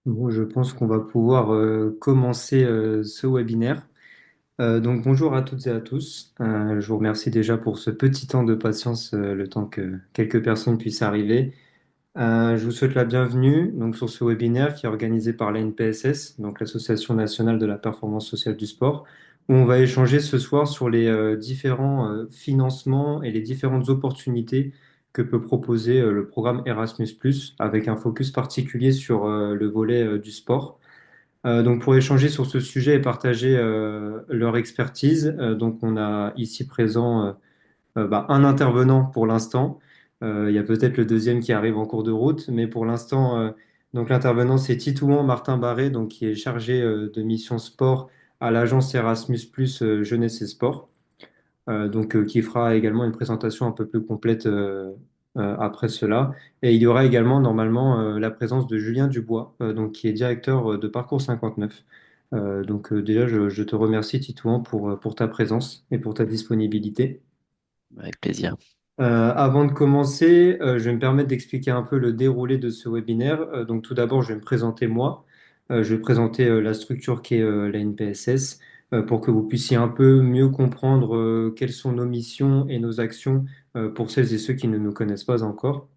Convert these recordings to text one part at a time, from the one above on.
Bon, je pense qu'on va pouvoir commencer ce webinaire. Donc bonjour à toutes et à tous. Je vous remercie déjà pour ce petit temps de patience, le temps que quelques personnes puissent arriver. Je vous souhaite la bienvenue donc, sur ce webinaire qui est organisé par l'ANPSS, donc l'Association nationale de la performance sociale du sport, où on va échanger ce soir sur les différents financements et les différentes opportunités que peut proposer le programme Erasmus+, avec un focus particulier sur le volet du sport. Donc pour échanger sur ce sujet et partager leur expertise, donc on a ici présent un intervenant pour l'instant. Il y a peut-être le deuxième qui arrive en cours de route, mais pour l'instant, donc l'intervenant c'est Titouan Martin Barré, donc qui est chargé de mission sport à l'agence Erasmus+ Jeunesse et Sport, qui fera également une présentation un peu plus complète après cela. Et il y aura également normalement la présence de Julien Dubois, donc qui est directeur de Parcours 59. Déjà, je te remercie Titouan pour ta présence et pour ta disponibilité. Avec plaisir. Avant de commencer, je vais me permettre d'expliquer un peu le déroulé de ce webinaire. Donc, tout d'abord, je vais me présenter moi. Je vais présenter la structure qu'est la NPSS pour que vous puissiez un peu mieux comprendre quelles sont nos missions et nos actions pour celles et ceux qui ne nous connaissent pas encore.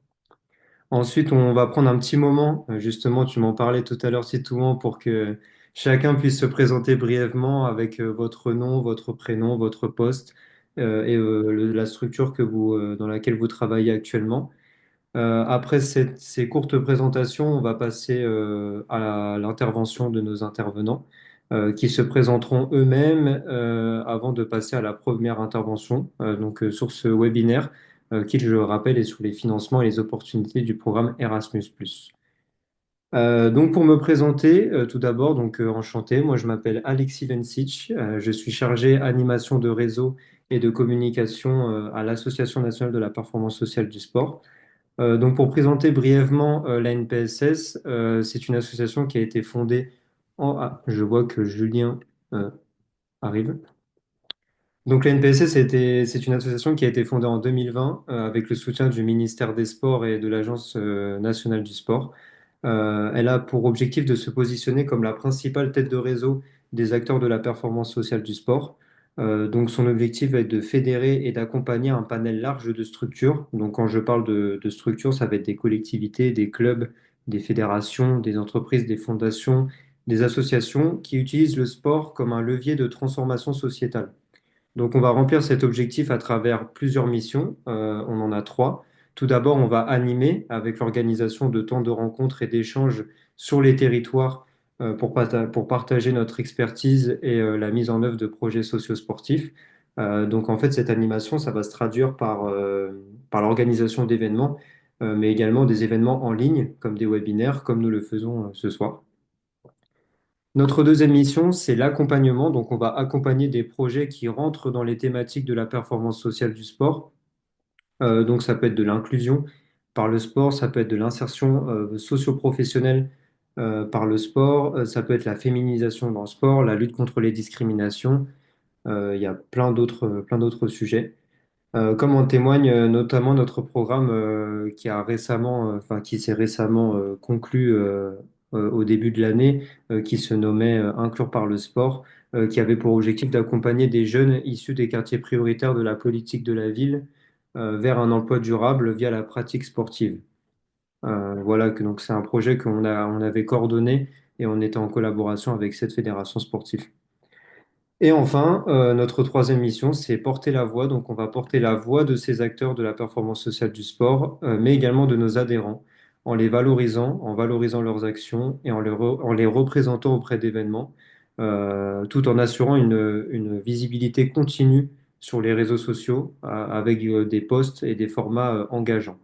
Ensuite, on va prendre un petit moment. Justement, tu m'en parlais tout à l'heure, Titouan, pour que chacun puisse se présenter brièvement avec votre nom, votre prénom, votre poste la structure dans laquelle vous travaillez actuellement. Après ces courtes présentations, on va passer à l'intervention de nos intervenants qui se présenteront eux-mêmes avant de passer à la première intervention sur ce webinaire qui, je le rappelle, est sur les financements et les opportunités du programme Erasmus+. Donc pour me présenter, tout d'abord, enchanté, moi je m'appelle Alexis Vencic, je suis chargé animation de réseau et de communication à l'Association nationale de la performance sociale du sport. Donc pour présenter brièvement la NPSS, c'est une association qui a été fondée je vois que Julien euh, arrive. Donc la NPSS, c'est une association qui a été fondée en 2020 avec le soutien du ministère des Sports et de l'Agence nationale du sport. Elle a pour objectif de se positionner comme la principale tête de réseau des acteurs de la performance sociale du sport. Donc son objectif va être de fédérer et d'accompagner un panel large de structures. Donc quand je parle de structures, ça va être des collectivités, des clubs, des fédérations, des entreprises, des fondations, des associations qui utilisent le sport comme un levier de transformation sociétale. Donc, on va remplir cet objectif à travers plusieurs missions. On en a trois. Tout d'abord, on va animer avec l'organisation de temps de rencontres et d'échanges sur les territoires pour partager notre expertise et la mise en œuvre de projets socio-sportifs. Donc, en fait, cette animation, ça va se traduire par l'organisation d'événements, mais également des événements en ligne, comme des webinaires, comme nous le faisons ce soir. Notre deuxième mission, c'est l'accompagnement. Donc, on va accompagner des projets qui rentrent dans les thématiques de la performance sociale du sport. Donc, ça peut être de l'inclusion par le sport, ça peut être de l'insertion socio-professionnelle par le sport, ça peut être la féminisation dans le sport, la lutte contre les discriminations. Il y a plein d'autres sujets. Comme en témoigne notamment notre programme qui s'est récemment conclu au début de l'année, qui se nommait Inclure par le sport, qui avait pour objectif d'accompagner des jeunes issus des quartiers prioritaires de la politique de la ville vers un emploi durable via la pratique sportive. Voilà que donc c'est un projet on avait coordonné et on était en collaboration avec cette fédération sportive. Et enfin, notre troisième mission, c'est porter la voix. Donc, on va porter la voix de ces acteurs de la performance sociale du sport, mais également de nos adhérents, en les valorisant, en valorisant leurs actions et en les représentant auprès d'événements, tout en assurant une visibilité continue sur les réseaux sociaux, avec des posts et des formats engageants.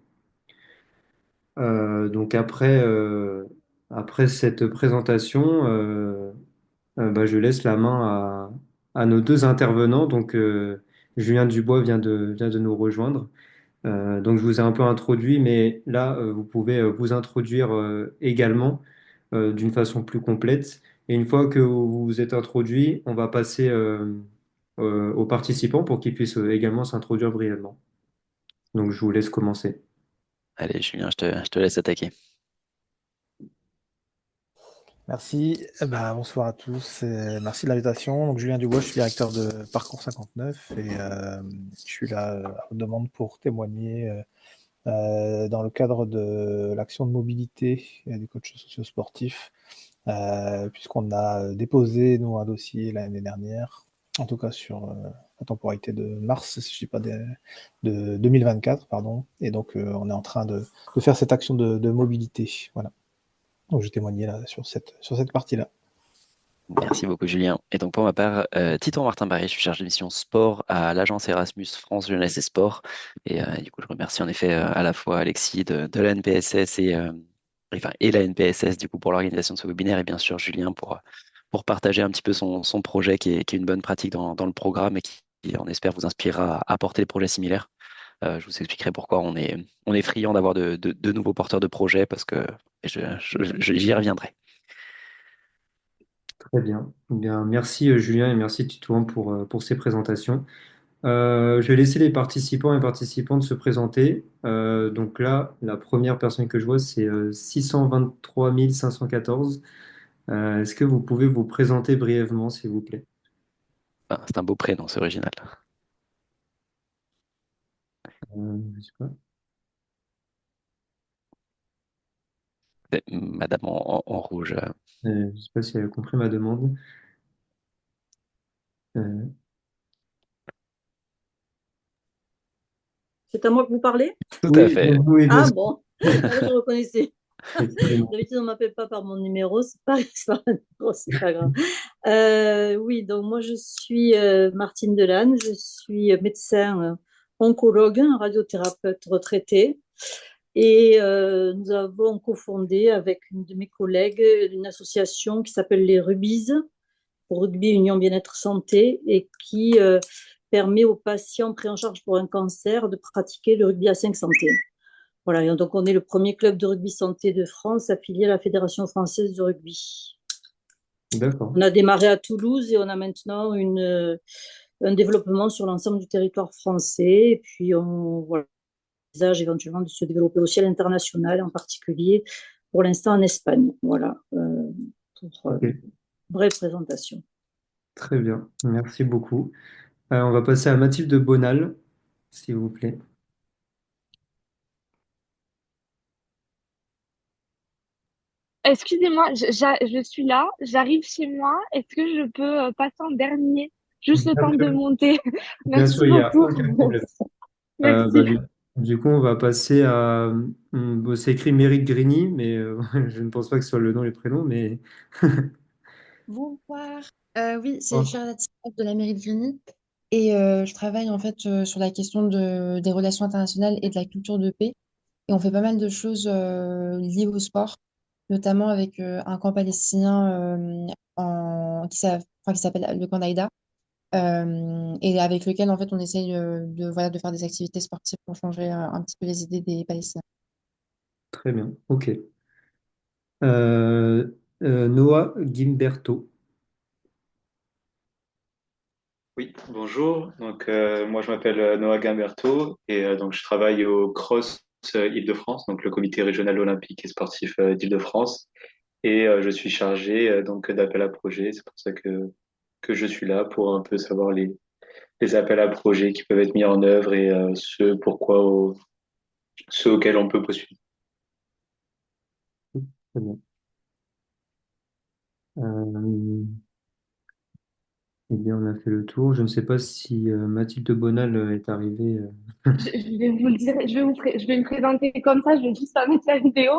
Après cette présentation, je laisse la main à nos deux intervenants. Julien Dubois vient de nous rejoindre. Donc, je vous ai un peu introduit, mais là, vous pouvez vous introduire également d'une façon plus complète. Et une fois que vous vous êtes introduit, on va passer aux participants pour qu'ils puissent également s'introduire brièvement. Donc, je vous laisse commencer. Allez, Julien, je te laisse attaquer. Merci. Bonsoir à tous. Merci de l'invitation. Donc, Julien Dubois, je suis directeur de Parcours 59 et je suis là à votre demande pour témoigner dans le cadre de l'action de mobilité des coachs socio-sportifs, puisqu'on a déposé, nous, un dossier l'année dernière, en tout cas sur la temporalité de mars, si je dis pas de 2024, pardon. Et donc, on est en train de faire cette action de mobilité. Voilà. Donc, je témoignais là sur cette partie-là. Merci beaucoup, Julien. Et donc, pour ma part, Titon Martin Barry, je suis chargé de mission sport à l'agence Erasmus France Jeunesse et Sport. Et du coup, je remercie en effet à la fois Alexis de la NPSS et la NPSS du coup, pour l'organisation de ce webinaire et bien sûr Julien pour partager un petit peu son projet qui est une bonne pratique dans le programme et qui, on espère, vous inspirera à apporter des projets similaires. Je vous expliquerai pourquoi on est friand d'avoir de nouveaux porteurs de projets parce que j'y reviendrai. Très bien. Eh bien, merci Julien et merci Titouan pour ces présentations. Je vais laisser les participants et participantes se présenter. Donc là, la première personne que je vois, c'est 623 514. Est-ce que vous pouvez vous présenter brièvement, s'il vous plaît? Ah, c'est un beau prénom, c'est original. Je sais pas. Madame en rouge. Je sais pas si elle a compris ma demande. Euh, C'est à moi que vous parlez? Tout à oui, fait. donc oui, bien Ah sûr. bon, ah, je reconnaissais. Excusez-moi. D'habitude, on ne m'appelle pas par mon numéro, c'est pas un numéro, c'est pas grave. Oui, donc moi, je suis Martine Delanne, je suis médecin oncologue, radiothérapeute retraité. Et nous avons cofondé avec une de mes collègues une association qui s'appelle les Rubies, pour Rugby Union Bien-être Santé, et qui permet aux patients pris en charge pour un cancer de pratiquer le rugby à 5 santé. Voilà, et donc on est le premier club de rugby santé de France affilié à la Fédération française de rugby. D'accord. On a démarré à Toulouse et on a maintenant un développement sur l'ensemble du territoire français. Et puis on envisage éventuellement de se développer aussi à l'international, en particulier pour l'instant en Espagne. Voilà, pour Ok. brève présentation. Très bien. Merci beaucoup. On va passer à Mathilde Bonal, s'il vous plaît. Excusez-moi, je suis là, j'arrive chez moi. Est-ce que je peux passer en dernier? Juste le Bien temps de sûr, monter. bien sûr, Merci il n'y a beaucoup. aucun problème. Euh, bah, Merci. du, du coup, on va passer à... bon, c'est écrit Méric Grigny, mais je ne pense pas que ce soit le nom et le prénom, mais... Bonsoir. Oui, c'est Oh, Charlotte Sirotte de la mairie de Grigny et je travaille en fait sur la question des relations internationales et de la culture de paix. Et on fait pas mal de choses liées au sport, notamment avec un camp palestinien qui s'appelle le camp d'Aïda, et avec lequel en fait on essaye voilà, de faire des activités sportives pour changer un petit peu les idées des Palestiniens. très bien, ok. Euh, Noah Gimberto. Oui, bonjour. Donc, moi, je m'appelle Noah Gamberto et donc je travaille au CROSS Île-de-France, donc le comité régional olympique et sportif d'Île-de-France. Et je suis chargé donc d'appel à projets. C'est pour ça que je suis là pour un peu savoir les appels à projets qui peuvent être mis en œuvre et ceux auxquels on peut postuler. Très bien. Euh, eh bien, on a fait le tour. Je ne sais pas si Mathilde Bonal est arrivée. Je vais vous le dire, je vais me présenter comme ça, je vais juste pas mettre la vidéo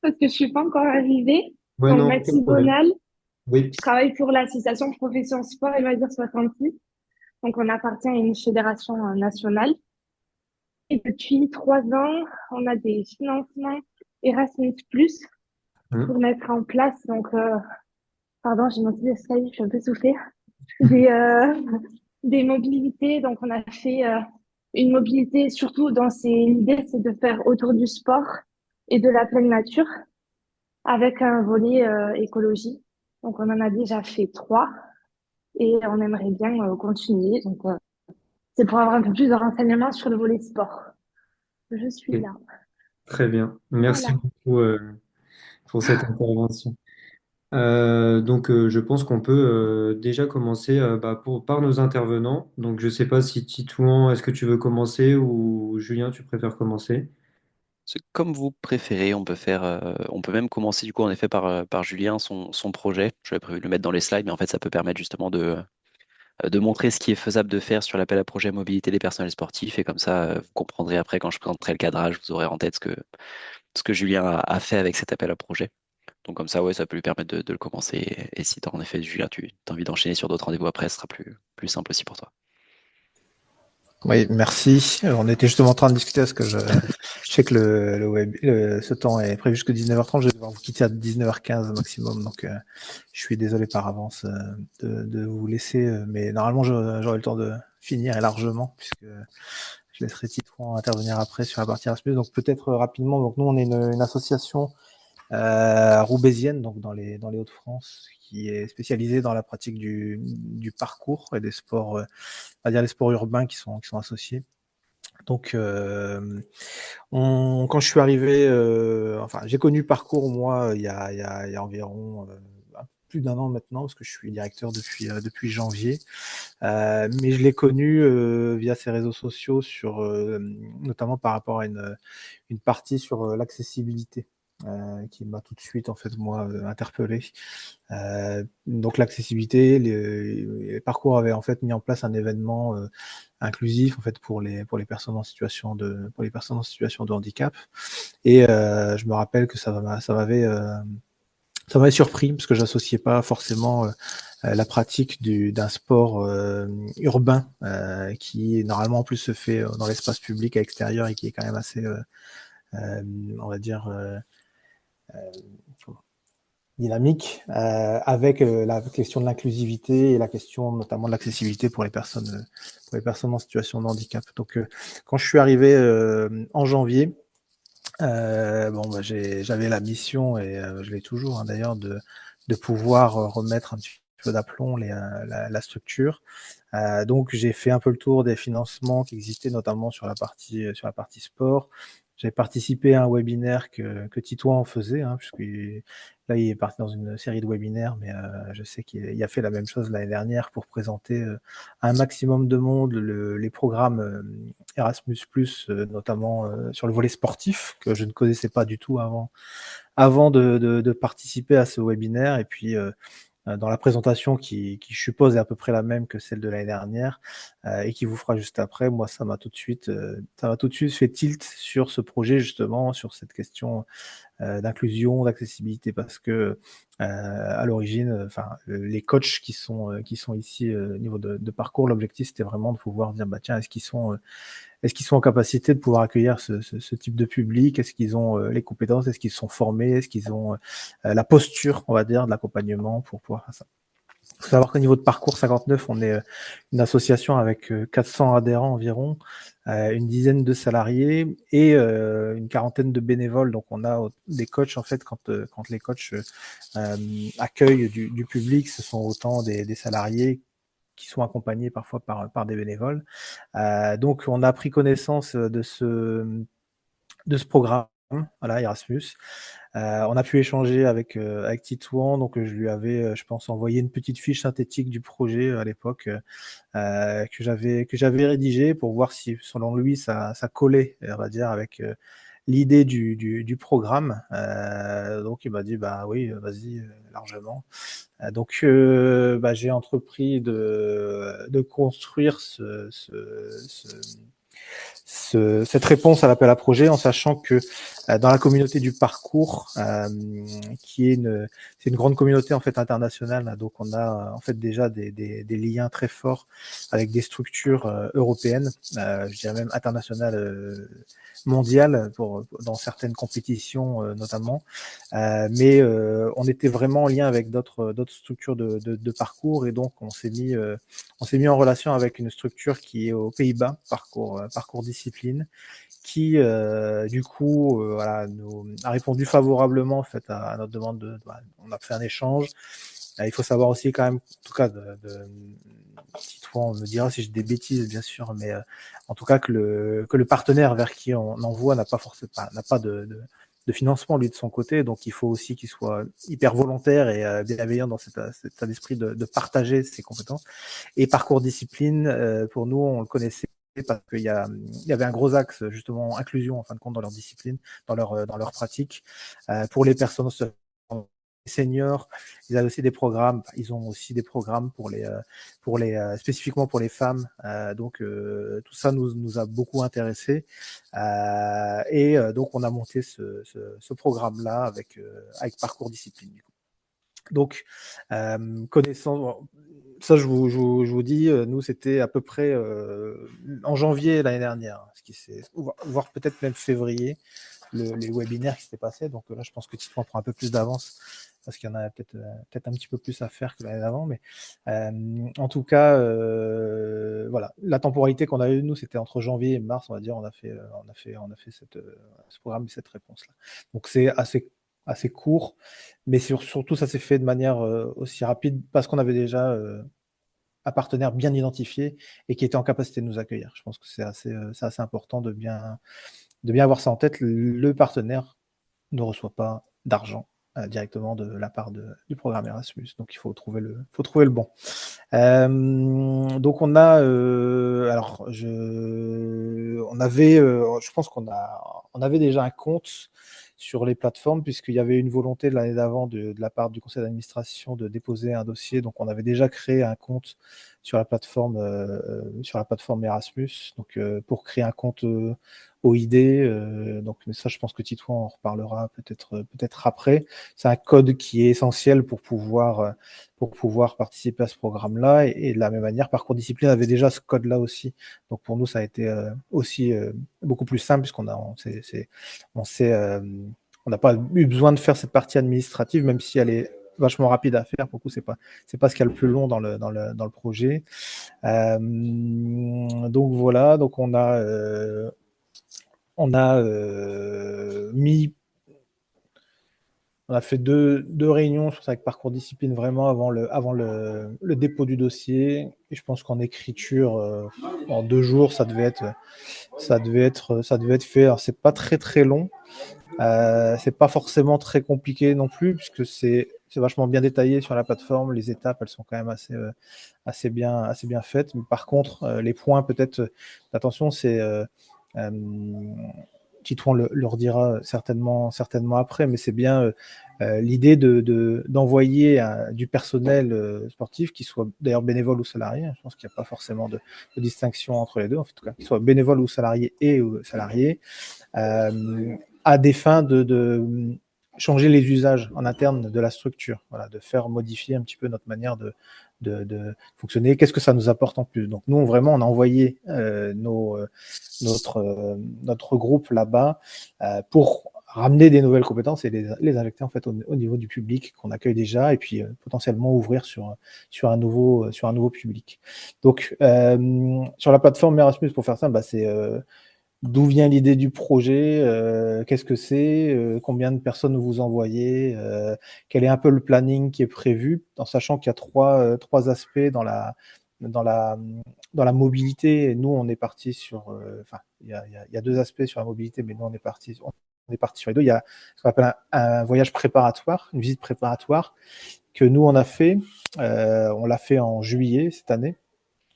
parce que je suis pas encore arrivée. Ouais, Donc, non, aucun Mathilde problème. Bonal, Oui, je travaille pour l'association Profession Sport et Loisirs 66. Donc, on appartient à une fédération nationale. Et depuis 3 ans, on a des financements Erasmus+, hein, pour mettre en place, donc, pardon, j'ai monté l'escalier, je suis un peu soufflée, des, des mobilités. Donc, on a fait une mobilité, surtout dans l'idée, c'est de faire autour du sport et de la pleine nature avec un volet écologie. Donc, on en a déjà fait 3 et on aimerait bien continuer. Donc, c'est pour avoir un peu plus de renseignements sur le volet sport. Je suis ok. là. Très bien. Merci Voilà. beaucoup pour cette intervention. Je pense qu'on peut déjà commencer par nos intervenants. Donc, je ne sais pas si Titouan, est-ce que tu veux commencer ou Julien, tu préfères commencer? C'est comme vous préférez, on peut même commencer du coup en effet par Julien son projet. J'avais prévu de le mettre dans les slides, mais en fait ça peut permettre justement de montrer ce qui est faisable de faire sur l'appel à projet mobilité des personnels sportifs. Et comme ça, vous comprendrez après quand je présenterai le cadrage, vous aurez en tête ce que Julien a fait avec cet appel à projet. Donc comme ça, ouais, ça peut lui permettre de le commencer. Et si tu as en effet, Julien, tu as envie d'enchaîner sur d'autres rendez-vous après, ce sera plus simple aussi pour toi. Oui, merci. On était justement en train de discuter parce que je sais que ce temps est prévu jusqu'à 19h30. Je vais devoir vous quitter à 19h15 maximum. Donc, je suis désolé par avance de vous laisser. Mais normalement, j'aurai le temps de finir et largement puisque je laisserai Titouan intervenir après sur la partie Erasmus. Donc, peut-être rapidement. Donc, nous, on est une association roubaisienne, donc dans les Hauts-de-France, qui est spécialisée dans la pratique du parcours et des sports, on va dire les sports urbains qui sont associés. Donc, quand je suis arrivé, enfin, j'ai connu le parcours moi il y a environ plus d'un an maintenant, parce que je suis directeur depuis janvier. Mais je l'ai connu via ses réseaux sociaux, notamment par rapport à une partie sur l'accessibilité. Qui m'a tout de suite en fait moi interpellé. Donc l'accessibilité, les parcours avaient en fait mis en place un événement inclusif en fait pour les personnes en situation de handicap. Et je me rappelle que ça m'avait surpris parce que j'associais pas forcément la pratique d'un sport urbain qui normalement en plus se fait dans l'espace public à l'extérieur et qui est quand même assez on va dire dynamique avec la question de l'inclusivité et la question notamment de l'accessibilité pour les personnes en situation de handicap. Donc quand je suis arrivé en janvier, j'avais la mission et je l'ai toujours hein, d'ailleurs de pouvoir remettre un petit peu d'aplomb la structure. Donc j'ai fait un peu le tour des financements qui existaient notamment sur la partie sport. J'ai participé à un webinaire que Titouan en faisait, hein, là il est parti dans une série de webinaires, mais je sais qu'il a fait la même chose l'année dernière pour présenter à un maximum de monde les programmes Erasmus+, notamment sur le volet sportif, que je ne connaissais pas du tout avant de participer à ce webinaire. Et puis dans la présentation qui je suppose est à peu près la même que celle de l'année dernière et qui vous fera juste après, moi ça m'a tout de suite fait tilt sur ce projet justement, sur cette question d'inclusion, d'accessibilité, parce que à l'origine, enfin les coachs qui sont ici au niveau de parcours, l'objectif c'était vraiment de pouvoir dire bah tiens est-ce qu'ils sont en capacité de pouvoir accueillir ce type de public? Est-ce qu'ils ont les compétences? Est-ce qu'ils sont formés? Est-ce qu'ils ont la posture, on va dire, de l'accompagnement pour pouvoir faire ça? Il faut savoir qu'au niveau de Parcours 59, on est une association avec 400 adhérents environ, une dizaine de salariés et une quarantaine de bénévoles. Donc on a des coachs en fait quand les coachs accueillent du public, ce sont autant des salariés qui sont accompagnés parfois par des bénévoles. Donc on a pris connaissance de ce programme, voilà, Erasmus. On a pu échanger avec Titouan, donc je lui avais, je pense, envoyé une petite fiche synthétique du projet à l'époque que j'avais rédigé pour voir si, selon lui, ça collait, on va dire, avec l'idée du programme. Donc il m'a dit bah oui, vas-y, largement. Donc j'ai entrepris de construire cette réponse à l'appel à projet en sachant que dans la communauté du parcours, c'est une grande communauté en fait internationale, donc on a en fait déjà des liens très forts avec des structures européennes, je dirais même internationales, mondiales dans certaines compétitions notamment, mais on était vraiment en lien avec d'autres structures de parcours et donc on s'est mis en relation avec une structure qui est aux Pays-Bas, parcours discipline, qui du coup voilà, nous a répondu favorablement en fait à notre demande on a fait un échange. Il faut savoir aussi quand même, en tout cas Titouan on me dira si j'ai des bêtises bien sûr, mais en tout cas que le partenaire vers qui on envoie n'a pas de financement, lui, de son côté. Donc, il faut aussi qu'il soit hyper volontaire et bienveillant dans cet état d'esprit de partager ses compétences. Et parcours discipline, pour nous, on le connaissait parce il y avait un gros axe, justement, inclusion, en fin de compte, dans leur discipline, dans leur pratique. Pour les personnes seniors, ils ont aussi des programmes. Ils ont aussi des programmes pour les spécifiquement pour les femmes. Donc tout ça nous a beaucoup intéressés. Donc on a monté ce programme-là avec parcours discipline. Donc connaissant ça, je vous dis, nous c'était à peu près en janvier l'année dernière, ce qui s'est, voire peut-être même février, les webinaires qui s'étaient passés. Donc là, je pense que Titouan prend un peu plus d'avance parce qu'il y en a peut-être un petit peu plus à faire que l'année d'avant. Mais en tout cas, voilà, la temporalité qu'on a eue, nous, c'était entre janvier et mars, on va dire. On a fait ce programme et cette réponse-là. Donc c'est assez court, mais surtout ça s'est fait de manière aussi rapide parce qu'on avait déjà un partenaire bien identifié et qui était en capacité de nous accueillir. Je pense que c'est assez important de bien avoir ça en tête. Le partenaire ne reçoit pas d'argent directement de la part du programme Erasmus. Donc il faut trouver le bon. Donc on a je pense on avait déjà un compte sur les plateformes puisqu'il y avait une volonté de l'année d'avant de la part du conseil d'administration de déposer un dossier. Donc on avait déjà créé un compte sur la plateforme Erasmus. Donc pour créer un compte OID. Donc mais ça je pense que Titouan en reparlera peut-être après. C'est un code qui est essentiel pour pouvoir participer à ce programme-là. Et de la même manière, Parcours Discipline avait déjà ce code-là aussi. Donc pour nous, ça a été aussi beaucoup plus simple puisqu'on n'a pas eu besoin de faire cette partie administrative, même si elle est vachement rapide à faire. Pour le coup, c'est pas ce qu'il y a le plus long dans le projet. Donc voilà, donc on a fait deux réunions avec Parcours Discipline vraiment avant le dépôt du dossier. Et je pense qu'en écriture, en 2 jours, ça devait être fait. Alors, c'est pas très très long. C'est pas forcément très compliqué non plus, puisque c'est vachement bien détaillé sur la plateforme. Les étapes, elles sont quand même assez bien faites. Mais par contre, les points peut-être d'attention, c'est Titouan le redira certainement après, mais c'est bien l'idée d'envoyer du personnel sportif, qui soit d'ailleurs bénévole ou salarié. Je pense qu'il n'y a pas forcément de distinction entre les deux, en tout cas, qu'il soit bénévole ou salarié salarié, à des fins de changer les usages en interne de la structure, voilà, de faire modifier un petit peu notre manière de fonctionner. Qu'est-ce que ça nous apporte en plus? Donc nous, vraiment, on a envoyé notre groupe là-bas pour ramener des nouvelles compétences et les injecter en fait au niveau du public qu'on accueille déjà, et puis potentiellement ouvrir sur un nouveau public. Donc sur la plateforme Erasmus, pour faire ça, c'est d'où vient l'idée du projet, qu'est-ce que c'est, combien de personnes vous envoyez, quel est un peu le planning qui est prévu, en sachant qu'il y a trois aspects dans la mobilité. Et nous, on est parti sur, il y a 2 aspects sur la mobilité, mais nous, on est parti sur les 2. Il y a ce qu'on appelle un voyage préparatoire, une visite préparatoire que nous, on a fait. On l'a fait en juillet cette année.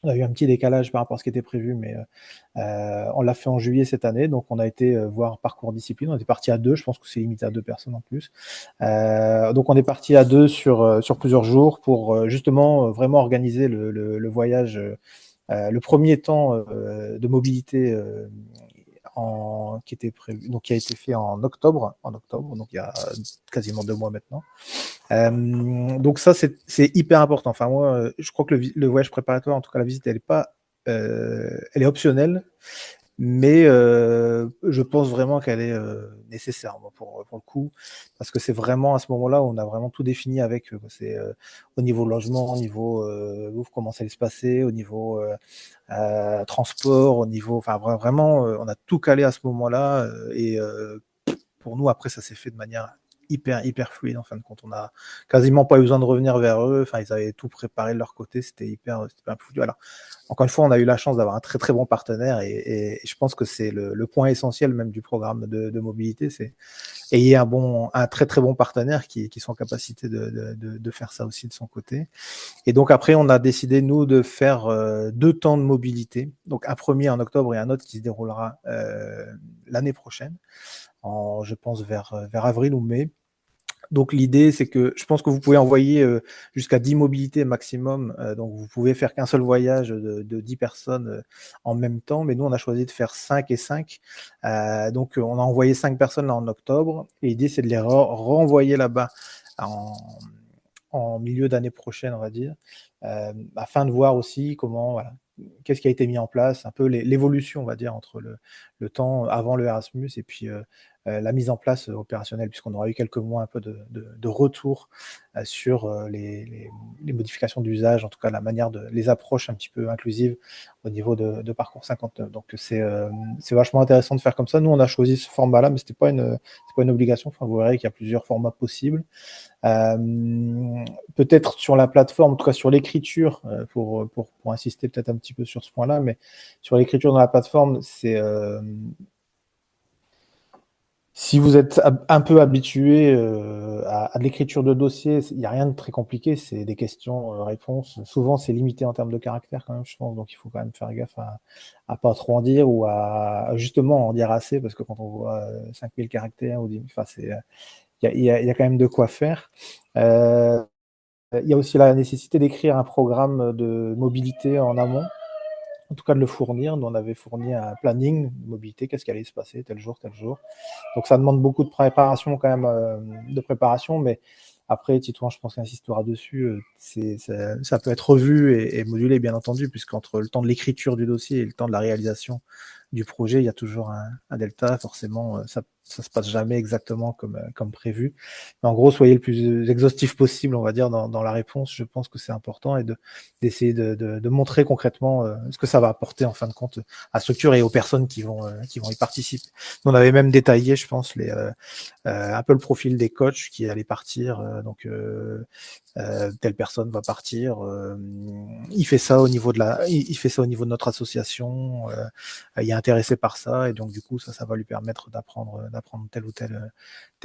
On a eu un petit décalage par rapport à ce qui était prévu, mais on l'a fait en juillet cette année. Donc on a été voir Parcours Discipline. On était parti à 2. Je pense que c'est limité à 2 personnes en plus. Donc on est parti à 2 sur plusieurs jours pour justement vraiment organiser le voyage. Le premier temps de mobilité qui était prévu, donc qui a été fait en octobre, donc il y a quasiment 2 mois maintenant. Donc ça, c'est hyper important. Enfin, moi, je crois que le voyage préparatoire, en tout cas la visite, elle est optionnelle, mais je pense vraiment qu'elle est nécessaire, moi, pour le coup, parce que c'est vraiment à ce moment-là où on a vraiment tout défini avec eux. C'est au niveau logement, au niveau comment ça allait se passer, au niveau transport, au niveau, enfin vraiment, on a tout calé à ce moment-là, et pour nous, après, ça s'est fait de manière hyper fluide en fin de compte. On a quasiment pas eu besoin de revenir vers eux. Enfin, ils avaient tout préparé de leur côté. C'était hyper fluide. Voilà. Encore une fois, on a eu la chance d'avoir un très bon partenaire et je pense que c'est le point essentiel même du programme de mobilité, c'est ayez un très bon partenaire qui sont en capacité de faire ça aussi de son côté. Et donc après, on a décidé nous de faire 2 temps de mobilité. Donc un premier en octobre et un autre qui se déroulera l'année prochaine, je pense vers avril ou mai. Donc l'idée, c'est que je pense que vous pouvez envoyer jusqu'à 10 mobilités maximum. Donc vous pouvez faire qu'un seul voyage de 10 personnes en même temps. Mais nous, on a choisi de faire 5 et 5. Donc on a envoyé 5 personnes là en octobre. Et l'idée, c'est de les renvoyer là-bas en milieu d'année prochaine, on va dire, afin de voir aussi comment, voilà, qu'est-ce qui a été mis en place, un peu l'évolution, on va dire, entre le temps avant le Erasmus et puis la mise en place opérationnelle, puisqu'on aura eu quelques mois un peu de retour sur les modifications d'usage, en tout cas la manière les approches un petit peu inclusives au niveau de Parcours 59. Donc c'est vachement intéressant de faire comme ça. Nous, on a choisi ce format-là, mais c'est pas une obligation. Enfin, vous verrez qu'il y a plusieurs formats possibles. Peut-être sur la plateforme, en tout cas sur l'écriture, pour insister peut-être un petit peu sur ce point-là, mais sur l'écriture dans la plateforme, c'est si vous êtes un peu habitué à de l'écriture de dossier, il n'y a rien de très compliqué, c'est des questions-réponses. Souvent, c'est limité en termes de caractères quand même, je pense, donc il faut quand même faire gaffe à pas trop en dire ou à justement en dire assez, parce que quand on voit 5000 caractères ou 10 000, enfin, il y a quand même de quoi faire. Il y a aussi la nécessité d'écrire un programme de mobilité en amont, en tout cas de le fournir. Nous, on avait fourni un planning de mobilité, qu'est-ce qui allait se passer tel jour, tel jour. Donc ça demande beaucoup de préparation quand même, mais après, Titouan, je pense qu'il insistera dessus, ça peut être revu et modulé, bien entendu, puisqu'entre le temps de l'écriture du dossier et le temps de la réalisation du projet, il y a toujours un delta. Forcément, ça se passe jamais exactement comme prévu. Mais en gros, soyez le plus exhaustif possible, on va dire, dans la réponse. Je pense que c'est important et d'essayer de montrer concrètement ce que ça va apporter en fin de compte à la structure et aux personnes qui vont y participer. On avait même détaillé, je pense, un peu le profil des coachs qui allaient partir. Telle personne va partir. Il fait ça au niveau de notre association. Il est intéressé par ça et donc du coup ça va lui permettre d'apprendre tel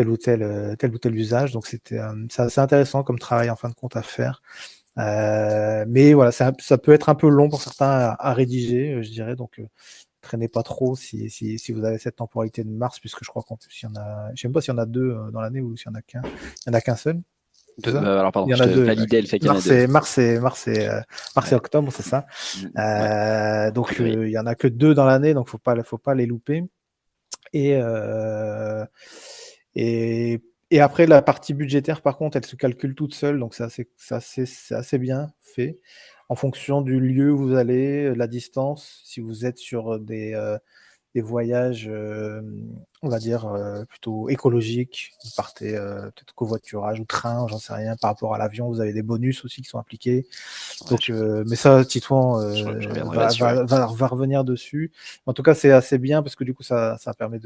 ou tel usage. Donc c'est assez intéressant comme travail en fin de compte à faire. Mais voilà, ça peut être un peu long pour certains à rédiger, je dirais. Donc traînez pas trop si vous avez cette temporalité de mars, puisque je crois qu'en plus il y en a, je sais même pas s'il y en a 2 dans l'année ou s'il y en a qu'un. Il y en a qu'un seul. Alors pardon, Il y en je a te 2. validais le fait qu'il y en a 2. Mars et octobre, c'est ça. Donc il y en a que 2 dans l'année, donc faut pas les louper. Et après, la partie budgétaire, par contre, elle se calcule toute seule, donc c'est assez bien fait en fonction du lieu où vous allez, la distance. Si vous êtes sur des voyages, on va dire, plutôt écologiques, vous partez peut-être covoiturage ou train, j'en sais rien, par rapport à l'avion, vous avez des bonus aussi qui sont appliqués. Donc, mais ça, Titouan je reviendrai là-dessus, ouais. va revenir dessus. En tout cas, c'est assez bien parce que du coup, ça permet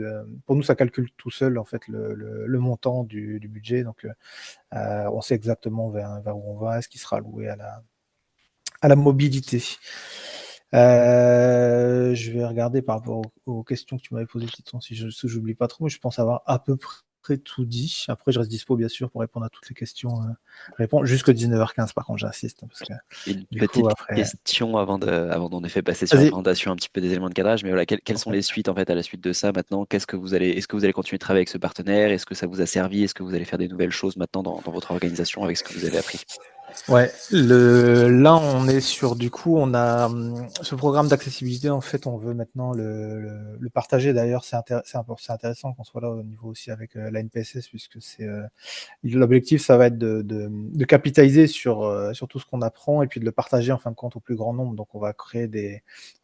pour nous, ça calcule tout seul en fait le montant du budget. Donc, on sait exactement vers où on va, ce qui sera alloué à la mobilité. Je vais regarder par rapport aux questions que tu m'avais posées, Titouan, si j'oublie pas trop. Je pense avoir à peu près tout dit. Après, je reste dispo, bien sûr, pour répondre à toutes les questions. Répondre jusque 19h15, par contre, j'insiste. Parce que, Une du petite coup, après... question avant d'en effet passer sur la Vas-y. présentation, un petit peu des éléments de cadrage, mais voilà, quelles sont les suites en fait à la suite de ça maintenant? Est-ce que vous allez continuer de travailler avec ce partenaire? Est-ce que ça vous a servi? Est-ce que vous allez faire des nouvelles choses maintenant dans votre organisation avec ce que vous avez appris? Ouais, là on est sur, du coup, on a ce programme d'accessibilité, en fait, on veut maintenant le partager. D'ailleurs, c'est intéressant qu'on soit là au niveau aussi avec la NPSS, puisque l'objectif, ça va être de capitaliser sur tout ce qu'on apprend et puis de le partager en fin de compte au plus grand nombre. Donc on va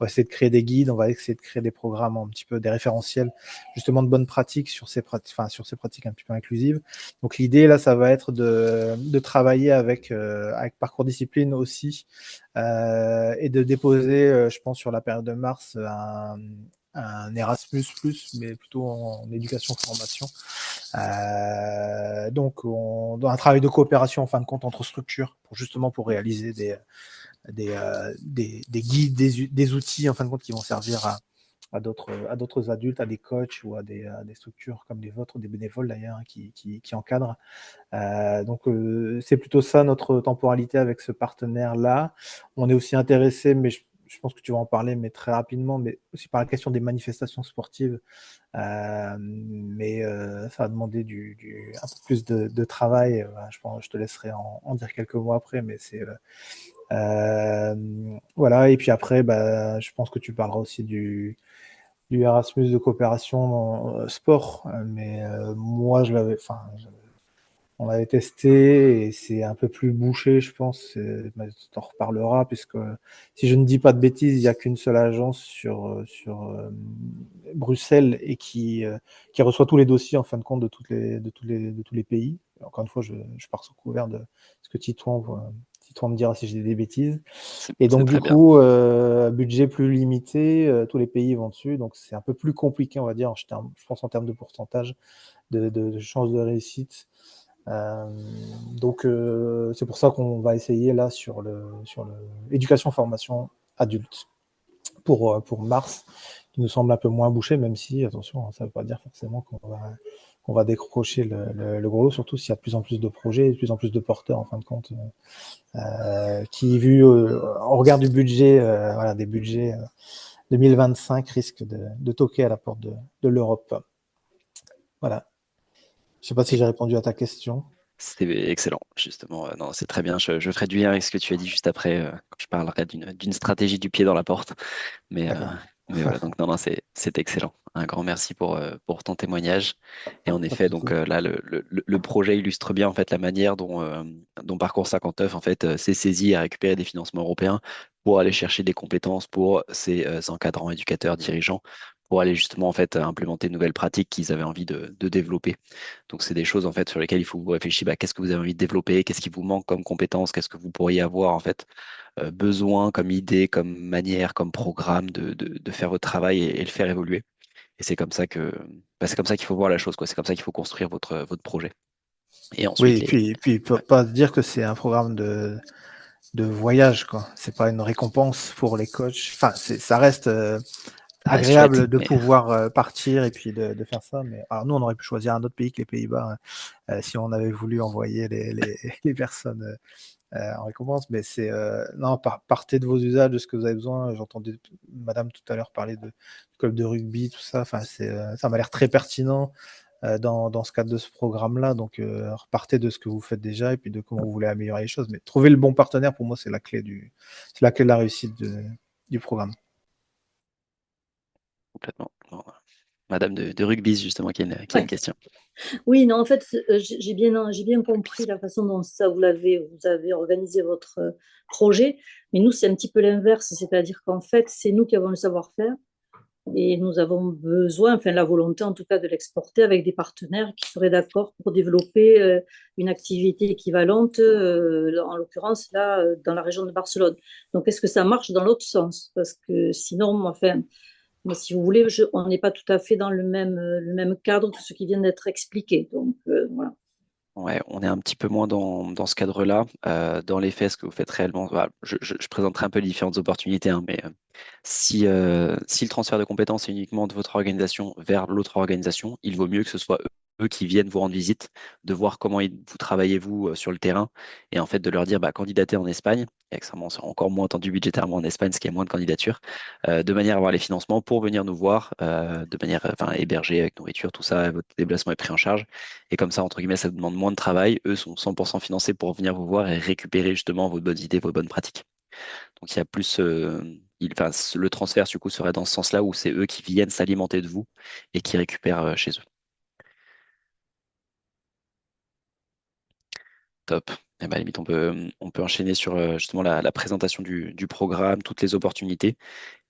essayer de créer des guides, on va essayer de créer des programmes, un petit peu des référentiels, justement de bonnes pratiques sur ces pratiques un petit peu inclusives. Donc l'idée là, ça va être de travailler avec Parcours Discipline aussi et de déposer, je pense sur la période de mars, un Erasmus+, mais plutôt en éducation-formation. Donc, dans un travail de coopération en fin de compte entre structures, pour réaliser des guides, des outils en fin de compte qui vont servir à d'autres adultes, à des coachs ou à des structures comme les vôtres, des bénévoles d'ailleurs, qui encadrent. Donc, c'est plutôt ça notre temporalité avec ce partenaire-là. On est aussi intéressé, mais je pense que tu vas en parler, mais très rapidement, mais aussi par la question des manifestations sportives. Mais ça va demander un peu plus de travail. Je pense, je te laisserai en dire quelques mots après, mais c'est voilà. Et puis après, bah, je pense que tu parleras aussi du Erasmus de coopération sport. Mais moi, on l'avait testé et c'est un peu plus bouché, je pense. Mais tu en reparleras, puisque si je ne dis pas de bêtises, il n'y a qu'une seule agence sur Bruxelles et qui reçoit tous les dossiers en fin de compte de tous les pays. Encore une fois, je pars sous couvert de ce que Titouan me dira si j'ai des bêtises. Et C'est donc, du très bien. coup, budget plus limité, tous les pays vont dessus. Donc, c'est un peu plus compliqué, on va dire, je pense en termes de pourcentage de chances de réussite. Donc, c'est pour ça qu'on va essayer là sur le éducation formation adulte pour mars, qui nous semble un peu moins bouché, même si, attention, ça ne veut pas dire forcément qu'on va décrocher le gros lot, surtout s'il y a de plus en plus de projets, de plus en plus de porteurs en fin de compte, qui, vu au regard du budget, voilà, des budgets 2025, risquent de toquer à la porte de l'Europe. Voilà. Je ne sais pas si j'ai répondu à ta question. C'est excellent, justement. Non, c'est très bien. Je ferai du lien avec ce que tu as dit juste après, quand je parlerai d'une stratégie du pied dans la porte. Mais, euh, D'accord. mais voilà, donc non, c'est excellent. Un grand merci pour ton témoignage. Et en Pas de effet, donc souci. là, le projet illustre bien en fait la manière dont Parcours 59 en fait s'est saisi à récupérer des financements européens pour aller chercher des compétences pour ces encadrants, éducateurs, dirigeants, pour aller justement en fait implémenter de nouvelles pratiques qu'ils avaient envie de développer. Donc c'est des choses en fait sur lesquelles il faut vous réfléchir. Bah, qu'est-ce que vous avez envie de développer? Qu'est-ce qui vous manque comme compétences? Qu'est-ce que vous pourriez avoir en fait besoin, comme idée, comme manière, comme programme de faire votre travail et le faire évoluer. Et c'est comme ça c'est comme ça qu'il faut voir la chose, quoi. C'est comme ça qu'il faut construire votre projet. Et Oui, ensuite, et puis ouais, pas se dire que c'est un programme de voyage, quoi. C'est pas une récompense pour les coachs. Enfin, ça reste ça reste chouette, agréable de mais pouvoir partir et puis de faire ça. Mais alors nous, on aurait pu choisir un autre pays que les Pays-Bas, si on avait voulu envoyer les personnes en récompense. Mais c'est non, partez de vos usages, de ce que vous avez besoin. J'entendais Madame tout à l'heure parler du club de rugby, tout ça. Enfin, ça m'a l'air très pertinent dans ce cadre de ce programme-là. Donc, repartez de ce que vous faites déjà et puis de comment vous voulez améliorer les choses. Mais trouver le bon partenaire, pour moi, c'est la clé de la réussite du programme. complètement. Bon, Madame de rugby, justement, qui a une Ouais. question. Oui, non, en fait, j'ai bien compris la façon dont vous avez organisé votre projet, mais nous, c'est un petit peu l'inverse, c'est-à-dire qu'en fait, c'est nous qui avons le savoir-faire et nous avons besoin, enfin la volonté en tout cas, de l'exporter avec des partenaires qui seraient d'accord pour développer une activité équivalente, en l'occurrence là, dans la région de Barcelone. Donc, est-ce que ça marche dans l'autre sens? Parce que sinon, enfin, mais si vous voulez, on n'est pas tout à fait dans le même cadre que ce qui vient d'être expliqué. Donc, voilà. Ouais, on est un petit peu moins dans ce cadre-là. Dans les faits, ce que vous faites réellement, voilà, je présenterai un peu les différentes opportunités, hein, mais si le transfert de compétences est uniquement de votre organisation vers l'autre organisation, il vaut mieux que ce soit eux qui viennent vous rendre visite, de voir comment vous travaillez vous sur le terrain, et en fait de leur dire bah, candidatez en Espagne, et extrêmement, c'est encore moins tendu budgétairement en Espagne, parce qu'il y a moins de candidatures, de manière à avoir les financements pour venir nous voir, de manière enfin, hébergée avec nourriture, tout ça, votre déplacement est pris en charge. Et comme ça, entre guillemets, ça vous demande moins de travail. Eux sont 100% financés pour venir vous voir et récupérer justement vos bonnes idées, vos bonnes pratiques. Donc il y a plus, enfin, le transfert du coup serait dans ce sens-là où c'est eux qui viennent s'alimenter de vous et qui récupèrent chez eux. Top. Et ben, à la limite, on peut enchaîner sur justement la présentation du programme, toutes les opportunités.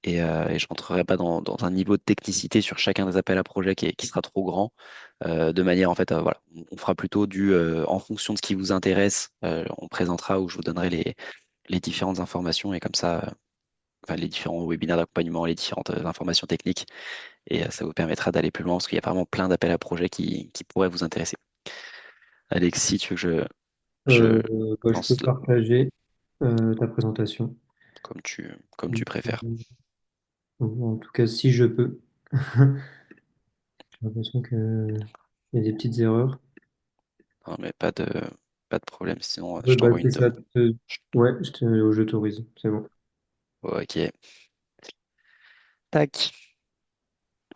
Et je ne rentrerai pas dans un niveau de technicité sur chacun des appels à projets qui sera trop grand. De manière, en fait, voilà, on fera plutôt en fonction de ce qui vous intéresse, on présentera ou je vous donnerai les différentes informations et comme ça, enfin, les différents webinaires d'accompagnement, les différentes informations techniques. Et ça vous permettra d'aller plus loin parce qu'il y a vraiment plein d'appels à projets qui pourraient vous intéresser. Alexis, tu veux que je Bah, je peux lance partager ta présentation. comme tu préfères. En tout cas, si je peux. J'ai l'impression qu'il y a des petites erreurs. Non, mais pas de problème, sinon je Oui, bah, t'envoie c'est une ça. demande. Ouais, j'autorise. C'est bon. Ok. Tac.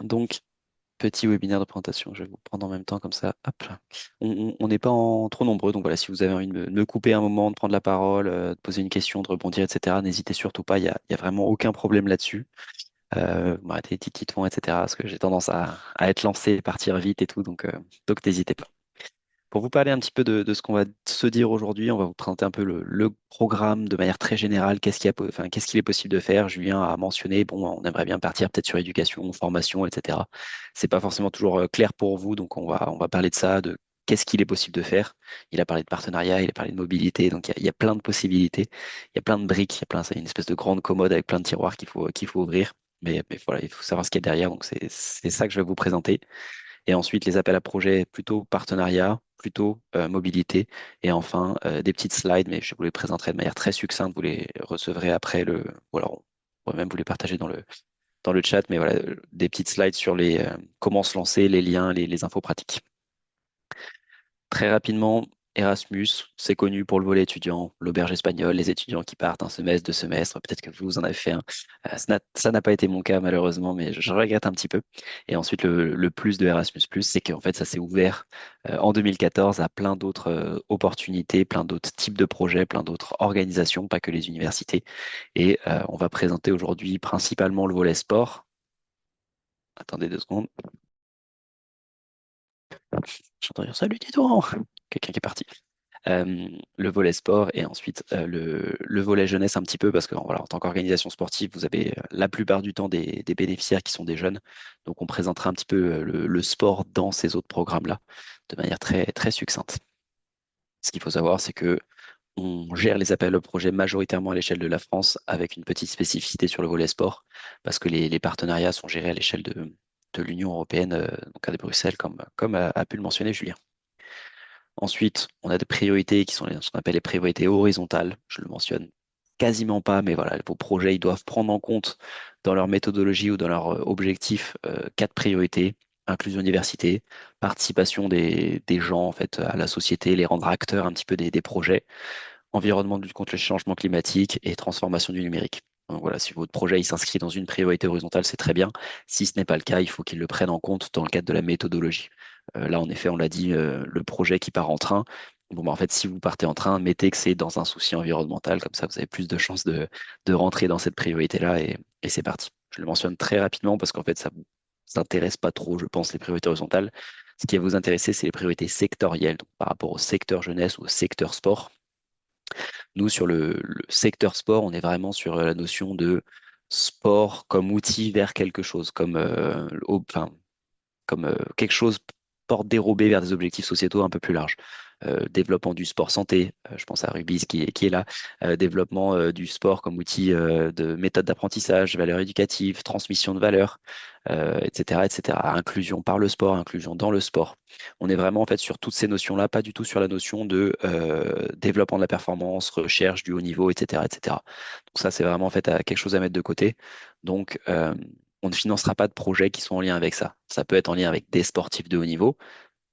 Donc, petit webinaire de présentation. Je vais vous prendre en même temps comme ça. Hop là. On n'est pas en trop nombreux, donc voilà, si vous avez envie de me couper un moment, de prendre la parole, de poser une question, de rebondir, etc., n'hésitez surtout pas. Il y a vraiment aucun problème là-dessus. Arrêtez les petits tons, etc., parce que j'ai tendance à être lancé et partir vite et tout, donc n'hésitez pas. Pour vous parler un petit peu de ce qu'on va se dire aujourd'hui, on va vous présenter un peu le programme de manière très générale. Qu'est-ce qu'il est possible de faire? Julien a mentionné, bon, on aimerait bien partir peut-être sur éducation, formation, etc. C'est pas forcément toujours clair pour vous, donc on va parler de ça, de qu'est-ce qu'il est possible de faire. Il a parlé de partenariat, il a parlé de mobilité, donc il y a plein de possibilités, il y a plein de briques, c'est une espèce de grande commode avec plein de tiroirs qu'il faut ouvrir. Mais voilà, il faut savoir ce qu'il y a derrière, donc c'est ça que je vais vous présenter. Et ensuite, les appels à projets plutôt partenariat, plutôt mobilité. Et enfin, des petites slides, mais je vous les présenterai de manière très succincte. Vous les recevrez après ou alors on pourrait même vous les partager dans le chat, mais voilà, des petites slides sur comment se lancer, les liens, les infos pratiques. Très rapidement, Erasmus, c'est connu pour le volet étudiant, l'auberge espagnole, les étudiants qui partent un semestre, 2 semestres, peut-être que vous en avez fait un. Ça n'a pas été mon cas malheureusement, mais je regrette un petit peu. Et ensuite, le plus de Erasmus+, c'est qu'en fait, ça s'est ouvert en 2014 à plein d'autres opportunités, plein d'autres types de projets, plein d'autres organisations, pas que les universités. Et on va présenter aujourd'hui principalement le volet sport. Attendez 2 secondes. J'entends dire salut Tito, quelqu'un qui est parti. Le volet sport et ensuite le volet jeunesse un petit peu parce que voilà, en tant qu'organisation sportive, vous avez la plupart du temps des bénéficiaires qui sont des jeunes. Donc on présentera un petit peu le sport dans ces autres programmes-là de manière très, très succincte. Ce qu'il faut savoir, c'est que on gère les appels au projet majoritairement à l'échelle de la France avec une petite spécificité sur le volet sport parce que les partenariats sont gérés à l'échelle de l'Union européenne, donc à Bruxelles, comme a pu le mentionner Julien. Ensuite, on a des priorités qui sont ce qu'on appelle les priorités horizontales. Je le mentionne quasiment pas, mais voilà, vos projets, ils doivent prendre en compte dans leur méthodologie ou dans leur objectif 4 priorités. Inclusion diversité, participation des gens en fait à la société, les rendre acteurs un petit peu des projets, environnement de lutte contre le changement climatique et transformation du numérique. Donc voilà, si votre projet il s'inscrit dans une priorité horizontale, c'est très bien. Si ce n'est pas le cas, il faut qu'il le prenne en compte dans le cadre de la méthodologie. Là, en effet, on l'a dit, le projet qui part en train. Bon, bah, en fait, si vous partez en train, mettez que c'est dans un souci environnemental, comme ça, vous avez plus de chances de rentrer dans cette priorité-là et c'est parti. Je le mentionne très rapidement parce qu'en fait, ça ne vous intéresse pas trop, je pense, les priorités horizontales. Ce qui va vous intéresser, c'est les priorités sectorielles, donc par rapport au secteur jeunesse ou au secteur sport. Nous, sur le secteur sport, on est vraiment sur la notion de sport comme outil vers quelque chose, comme quelque chose porte dérobé vers des objectifs sociétaux un peu plus larges. Développement du sport santé, je pense à Rubis qui est là, développement du sport comme outil de méthode d'apprentissage, valeurs éducatives, transmission de valeurs, etc., etc. Inclusion par le sport, inclusion dans le sport. On est vraiment en fait sur toutes ces notions-là, pas du tout sur la notion de développement de la performance, recherche du haut niveau, etc., etc. Donc ça, c'est vraiment en fait quelque chose à mettre de côté. Donc, on ne financera pas de projets qui sont en lien avec ça. Ça peut être en lien avec des sportifs de haut niveau,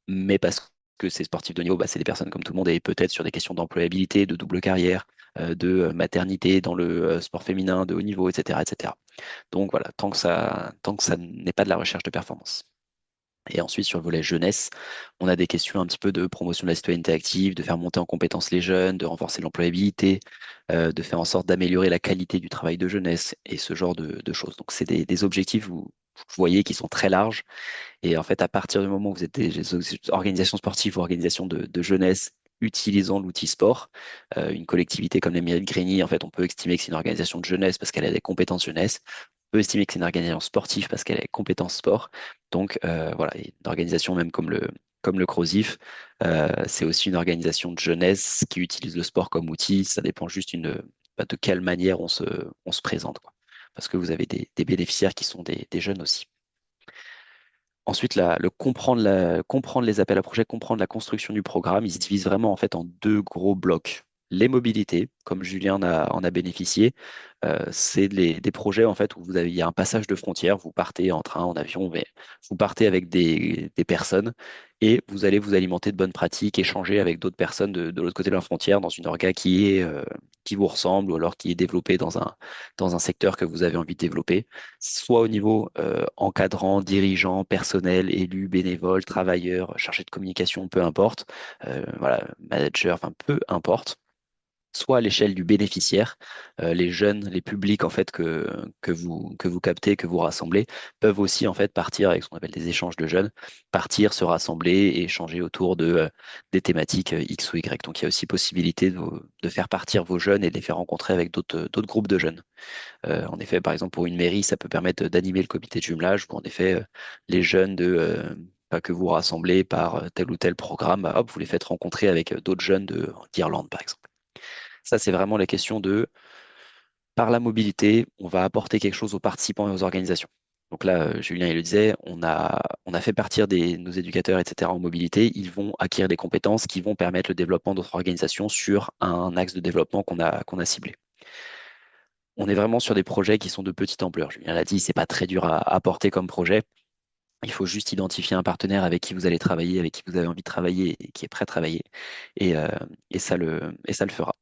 mais parce que ces sportifs de haut niveau, bah, c'est des personnes comme tout le monde et peut-être sur des questions d'employabilité, de double carrière, de maternité dans le sport féminin de haut niveau, etc., etc. Donc voilà, tant que ça n'est pas de la recherche de performance. Et ensuite, sur le volet jeunesse, on a des questions un petit peu de promotion de la citoyenneté active, de faire monter en compétence les jeunes, de renforcer l'employabilité, de faire en sorte d'améliorer la qualité du travail de jeunesse et ce genre de choses. Donc, c'est des objectifs, vous voyez, qui sont très larges. Et en fait, à partir du moment où vous êtes des organisations sportives ou organisations de jeunesse utilisant l'outil sport, une collectivité comme la mairie de Grigny, en fait, on peut estimer que c'est une organisation de jeunesse parce qu'elle a des compétences jeunesse. On peut estimer que c'est une organisation sportive parce qu'elle a des compétences sport. Donc voilà, et une organisation même comme le CROSIF, c'est aussi une organisation de jeunesse qui utilise le sport comme outil. Ça dépend juste de quelle manière on se présente, quoi. parce que vous avez des bénéficiaires qui sont des jeunes aussi. Ensuite, comprendre les appels à projets, comprendre la construction du programme, il se divise vraiment en fait en deux gros blocs. Les mobilités, comme Julien en a bénéficié, c'est des projets en fait où il y a un passage de frontière, vous partez en train, en avion, mais vous partez avec des personnes et vous allez vous alimenter de bonnes pratiques, échanger avec d'autres personnes de l'autre côté de la frontière dans une orga qui vous ressemble ou alors qui est développée dans un secteur que vous avez envie de développer, soit au niveau encadrant, dirigeant, personnel, élu, bénévole, travailleur, chargé de communication, peu importe, voilà, manager, enfin peu importe, soit à l'échelle du bénéficiaire. Les jeunes, les publics en fait que vous captez, que vous rassemblez, peuvent aussi en fait partir avec ce qu'on appelle des échanges de jeunes, partir, se rassembler et échanger autour des thématiques X ou Y. Donc il y a aussi possibilité de faire partir vos jeunes et de les faire rencontrer avec d'autres groupes de jeunes. En effet, par exemple, pour une mairie, ça peut permettre d'animer le comité de jumelage, où en effet, les jeunes que vous rassemblez par tel ou tel programme, bah, hop, vous les faites rencontrer avec d'autres jeunes d'Irlande, par exemple. Ça, c'est vraiment la question par la mobilité, on va apporter quelque chose aux participants et aux organisations. Donc là, Julien, il le disait, on a fait partir nos éducateurs, etc., en mobilité. Ils vont acquérir des compétences qui vont permettre le développement d'autres organisations sur un axe de développement qu'on a ciblé. On est vraiment sur des projets qui sont de petite ampleur. Julien l'a dit, c'est pas très dur à apporter comme projet. Il faut juste identifier un partenaire avec qui vous allez travailler, avec qui vous avez envie de travailler et qui est prêt à travailler. Et, euh, et ça le fera.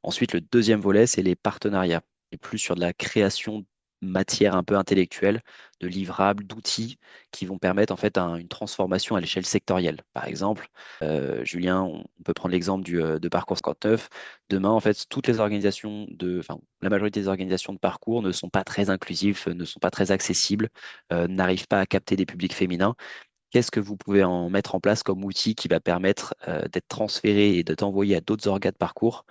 Ensuite, le deuxième volet, c'est les partenariats. Et plus sur de la création de matière un peu intellectuelle, de livrables, d'outils qui vont permettre en fait une transformation à l'échelle sectorielle. Par exemple, Julien, on peut prendre l'exemple de Parcours 59. Demain, en fait, toutes les organisations enfin, la majorité des organisations de parcours ne sont pas très inclusives, ne sont pas très accessibles, n'arrivent pas à capter des publics féminins. Qu'est-ce que vous pouvez en mettre en place comme outil qui va permettre d'être transféré et d'être envoyé à d'autres organes de parcours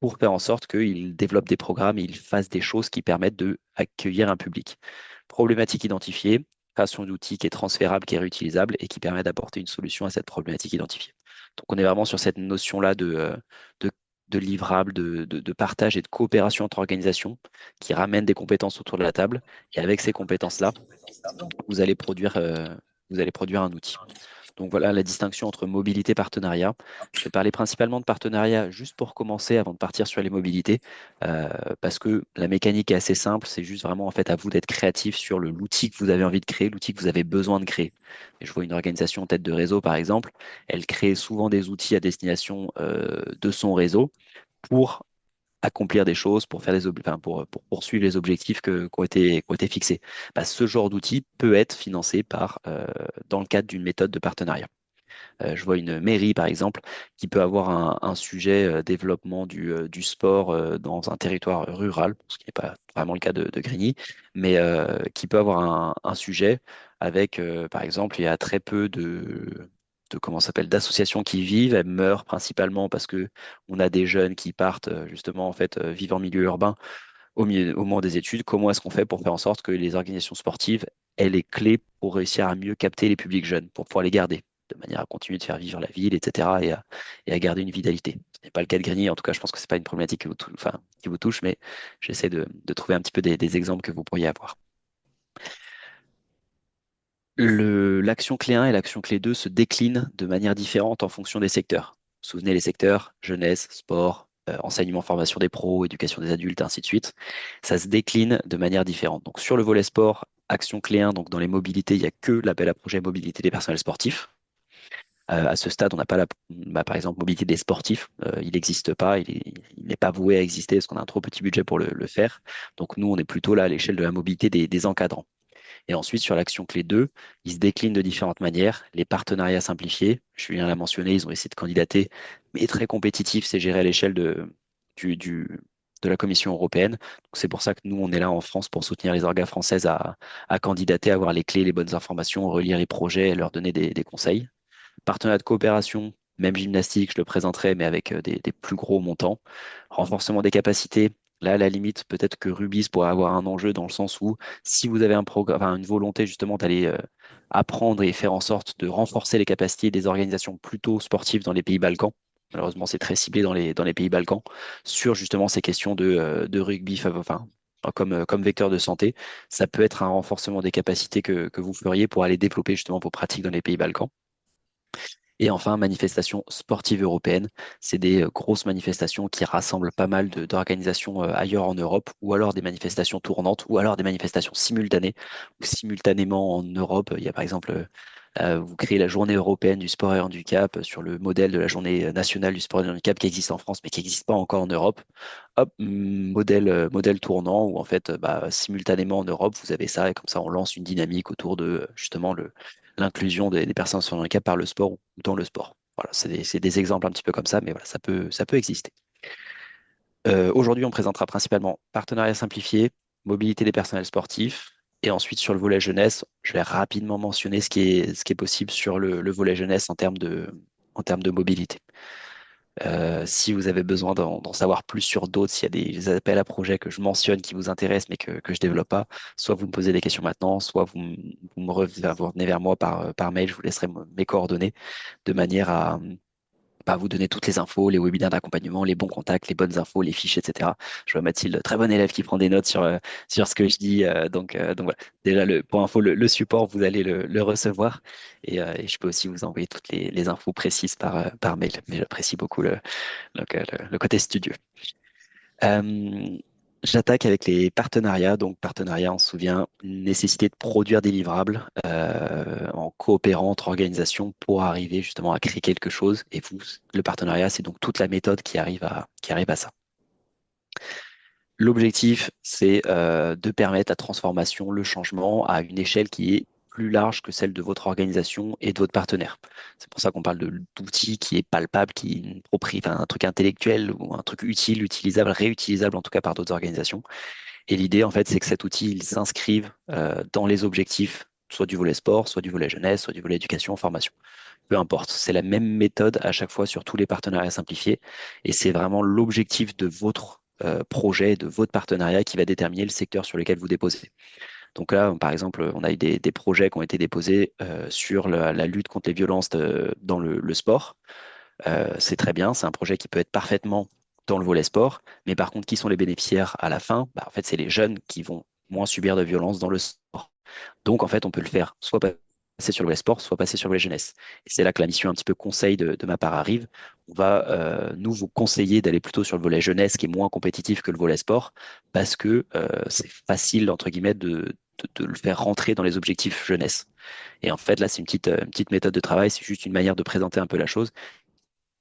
pour faire en sorte qu'ils développent des programmes et ils fassent des choses qui permettent d'accueillir un public. Problématique identifiée, création d'outils qui est transférable, qui est réutilisable et qui permet d'apporter une solution à cette problématique identifiée. Donc on est vraiment sur cette notion-là de, de livrable, de partage et de coopération entre organisations qui ramènent des compétences autour de la table. Et avec ces compétences-là, vous allez produire, euh, vous allez produire un outil. Donc voilà la distinction entre mobilité et partenariat. Je vais parler principalement de partenariat juste pour commencer avant de partir sur les mobilités, parce que la mécanique est assez simple. C'est juste vraiment en fait à vous d'être créatif sur l'outil que vous avez envie de créer, l'outil que vous avez besoin de créer. Et je vois une organisation tête de réseau par exemple, elle crée souvent des outils à destination de son réseau pour accomplir des choses, pour faire enfin, pour poursuivre les objectifs qui ont été fixés. Bah, ce genre d'outil peut être financé dans le cadre d'une méthode de partenariat. Je vois une mairie, par exemple, qui peut avoir un sujet développement du sport dans un territoire rural, ce qui n'est pas vraiment le cas de Grigny, mais qui peut avoir un sujet avec, par exemple, il y a très peu comment ça s'appelle, d'associations qui vivent. Elles meurent principalement parce que on a des jeunes qui partent justement en fait vivre en milieu urbain au moment des études. Comment est-ce qu'on fait pour faire en sorte que les organisations sportives aient les clés pour réussir à mieux capter les publics jeunes, pour pouvoir les garder, de manière à continuer de faire vivre la ville, etc., et à garder une vitalité. Ce n'est pas le cas de Grigny, en tout cas, je pense que ce n'est pas une problématique qui vous touche, mais j'essaie de trouver un petit peu des exemples que vous pourriez avoir. L'action clé 1 et l'action clé 2 se déclinent de manière différente en fonction des secteurs. Vous vous souvenez, les secteurs jeunesse, sport, enseignement, formation des pros, éducation des adultes, ainsi de suite. Ça se décline de manière différente. Donc sur le volet sport, action clé 1, donc dans les mobilités, il n'y a que l'appel à projet mobilité des personnels sportifs. À ce stade, on n'a pas par exemple, mobilité des sportifs. Il n'existe pas, il n'est pas voué à exister parce qu'on a un trop petit budget pour le faire. Donc nous, on est plutôt là à l'échelle de la mobilité des encadrants. Et ensuite, sur l'action clé 2, ils se déclinent de différentes manières. Les partenariats simplifiés, Julien l'a mentionné, ils ont essayé de candidater, mais très compétitif, c'est géré à l'échelle de la Commission européenne. Donc c'est pour ça que nous, on est là en France pour soutenir les organes françaises à candidater, à avoir les clés, les bonnes informations, relire les projets et leur donner des conseils. Partenariat de coopération, même gymnastique, je le présenterai, mais avec des plus gros montants. Renforcement des capacités. Là, à la limite, peut-être que Rubis pourrait avoir un enjeu dans le sens où si vous avez une volonté justement d'aller apprendre et faire en sorte de renforcer les capacités des organisations plutôt sportives dans les pays Balkans, malheureusement c'est très ciblé dans les pays Balkans, sur justement ces questions de rugby, enfin, comme vecteur de santé, ça peut être un renforcement des capacités que vous feriez pour aller développer justement vos pratiques dans les pays Balkans. Et enfin, manifestations sportives européennes, c'est des grosses manifestations qui rassemblent pas mal d'organisations ailleurs en Europe, ou alors des manifestations tournantes, ou alors des manifestations simultanées, ou simultanément en Europe. Il y a par exemple, vous créez la journée européenne du sport et handicap sur le modèle de la journée nationale du sport et du handicap qui existe en France, mais qui n'existe pas encore en Europe. Hop, modèle tournant, où en fait, simultanément en Europe, vous avez ça, et comme ça, on lance une dynamique autour de justement l'inclusion des personnes sur le handicap par le sport ou dans le sport. Voilà, c'est des exemples un petit peu comme ça, mais voilà, ça peut exister. Aujourd'hui, on présentera principalement partenariat simplifié, mobilité des personnels sportifs, et ensuite sur le volet jeunesse, je vais rapidement mentionner ce qui est possible sur le volet jeunesse en termes de mobilité. Si vous avez besoin d'en savoir plus sur d'autres, s'il y a des appels à projets que je mentionne qui vous intéressent mais que je développe pas, soit vous me posez des questions maintenant, soit vous revenez vers moi par mail, je vous laisserai mes coordonnées de manière à vous donner toutes les infos, les webinaires d'accompagnement, les bons contacts, les bonnes infos, les fiches, etc. Je vois Mathilde, très bonne élève qui prend des notes sur ce que je dis. Donc voilà, déjà pour info, le support, vous allez le recevoir et je peux aussi vous envoyer toutes les infos précises par mail. Mais j'apprécie beaucoup le côté studieux. Euh, J'attaque avec les partenariats. Donc, partenariat, on se souvient, nécessité de produire des livrables en coopérant entre organisations pour arriver justement à créer quelque chose. Et vous, le partenariat, c'est donc toute la méthode qui arrive à ça. L'objectif, c'est de permettre la transformation, le changement à une échelle qui est plus large que celle de votre organisation et de votre partenaire. C'est pour ça qu'on parle d'outils qui est palpable, qui est enfin, un truc intellectuel ou un truc utile, utilisable, réutilisable en tout cas par d'autres organisations. Et l'idée, en fait, c'est que cet outil, il s'inscrive dans les objectifs, soit du volet sport, soit du volet jeunesse, soit du volet éducation, formation. Peu importe, c'est la même méthode à chaque fois sur tous les partenariats simplifiés. Et c'est vraiment l'objectif de votre projet, de votre partenariat qui va déterminer le secteur sur lequel vous déposez. Donc là, par exemple, on a eu des projets qui ont été déposés sur la lutte contre les violences dans le sport. C'est très bien, c'est un projet qui peut être parfaitement dans le volet sport, mais par contre, qui sont les bénéficiaires à la fin? En fait, c'est les jeunes qui vont moins subir de violences dans le sport. Donc, en fait, on peut le faire soit passer sur le volet sport, soit passer sur le volet jeunesse. Et c'est là que la mission un petit peu conseil de ma part arrive. On va, nous, vous conseiller d'aller plutôt sur le volet jeunesse, qui est moins compétitif que le volet sport, parce que c'est facile, entre guillemets, de le faire rentrer dans les objectifs jeunesse. Et en fait, là, c'est une petite méthode de travail, c'est juste une manière de présenter un peu la chose.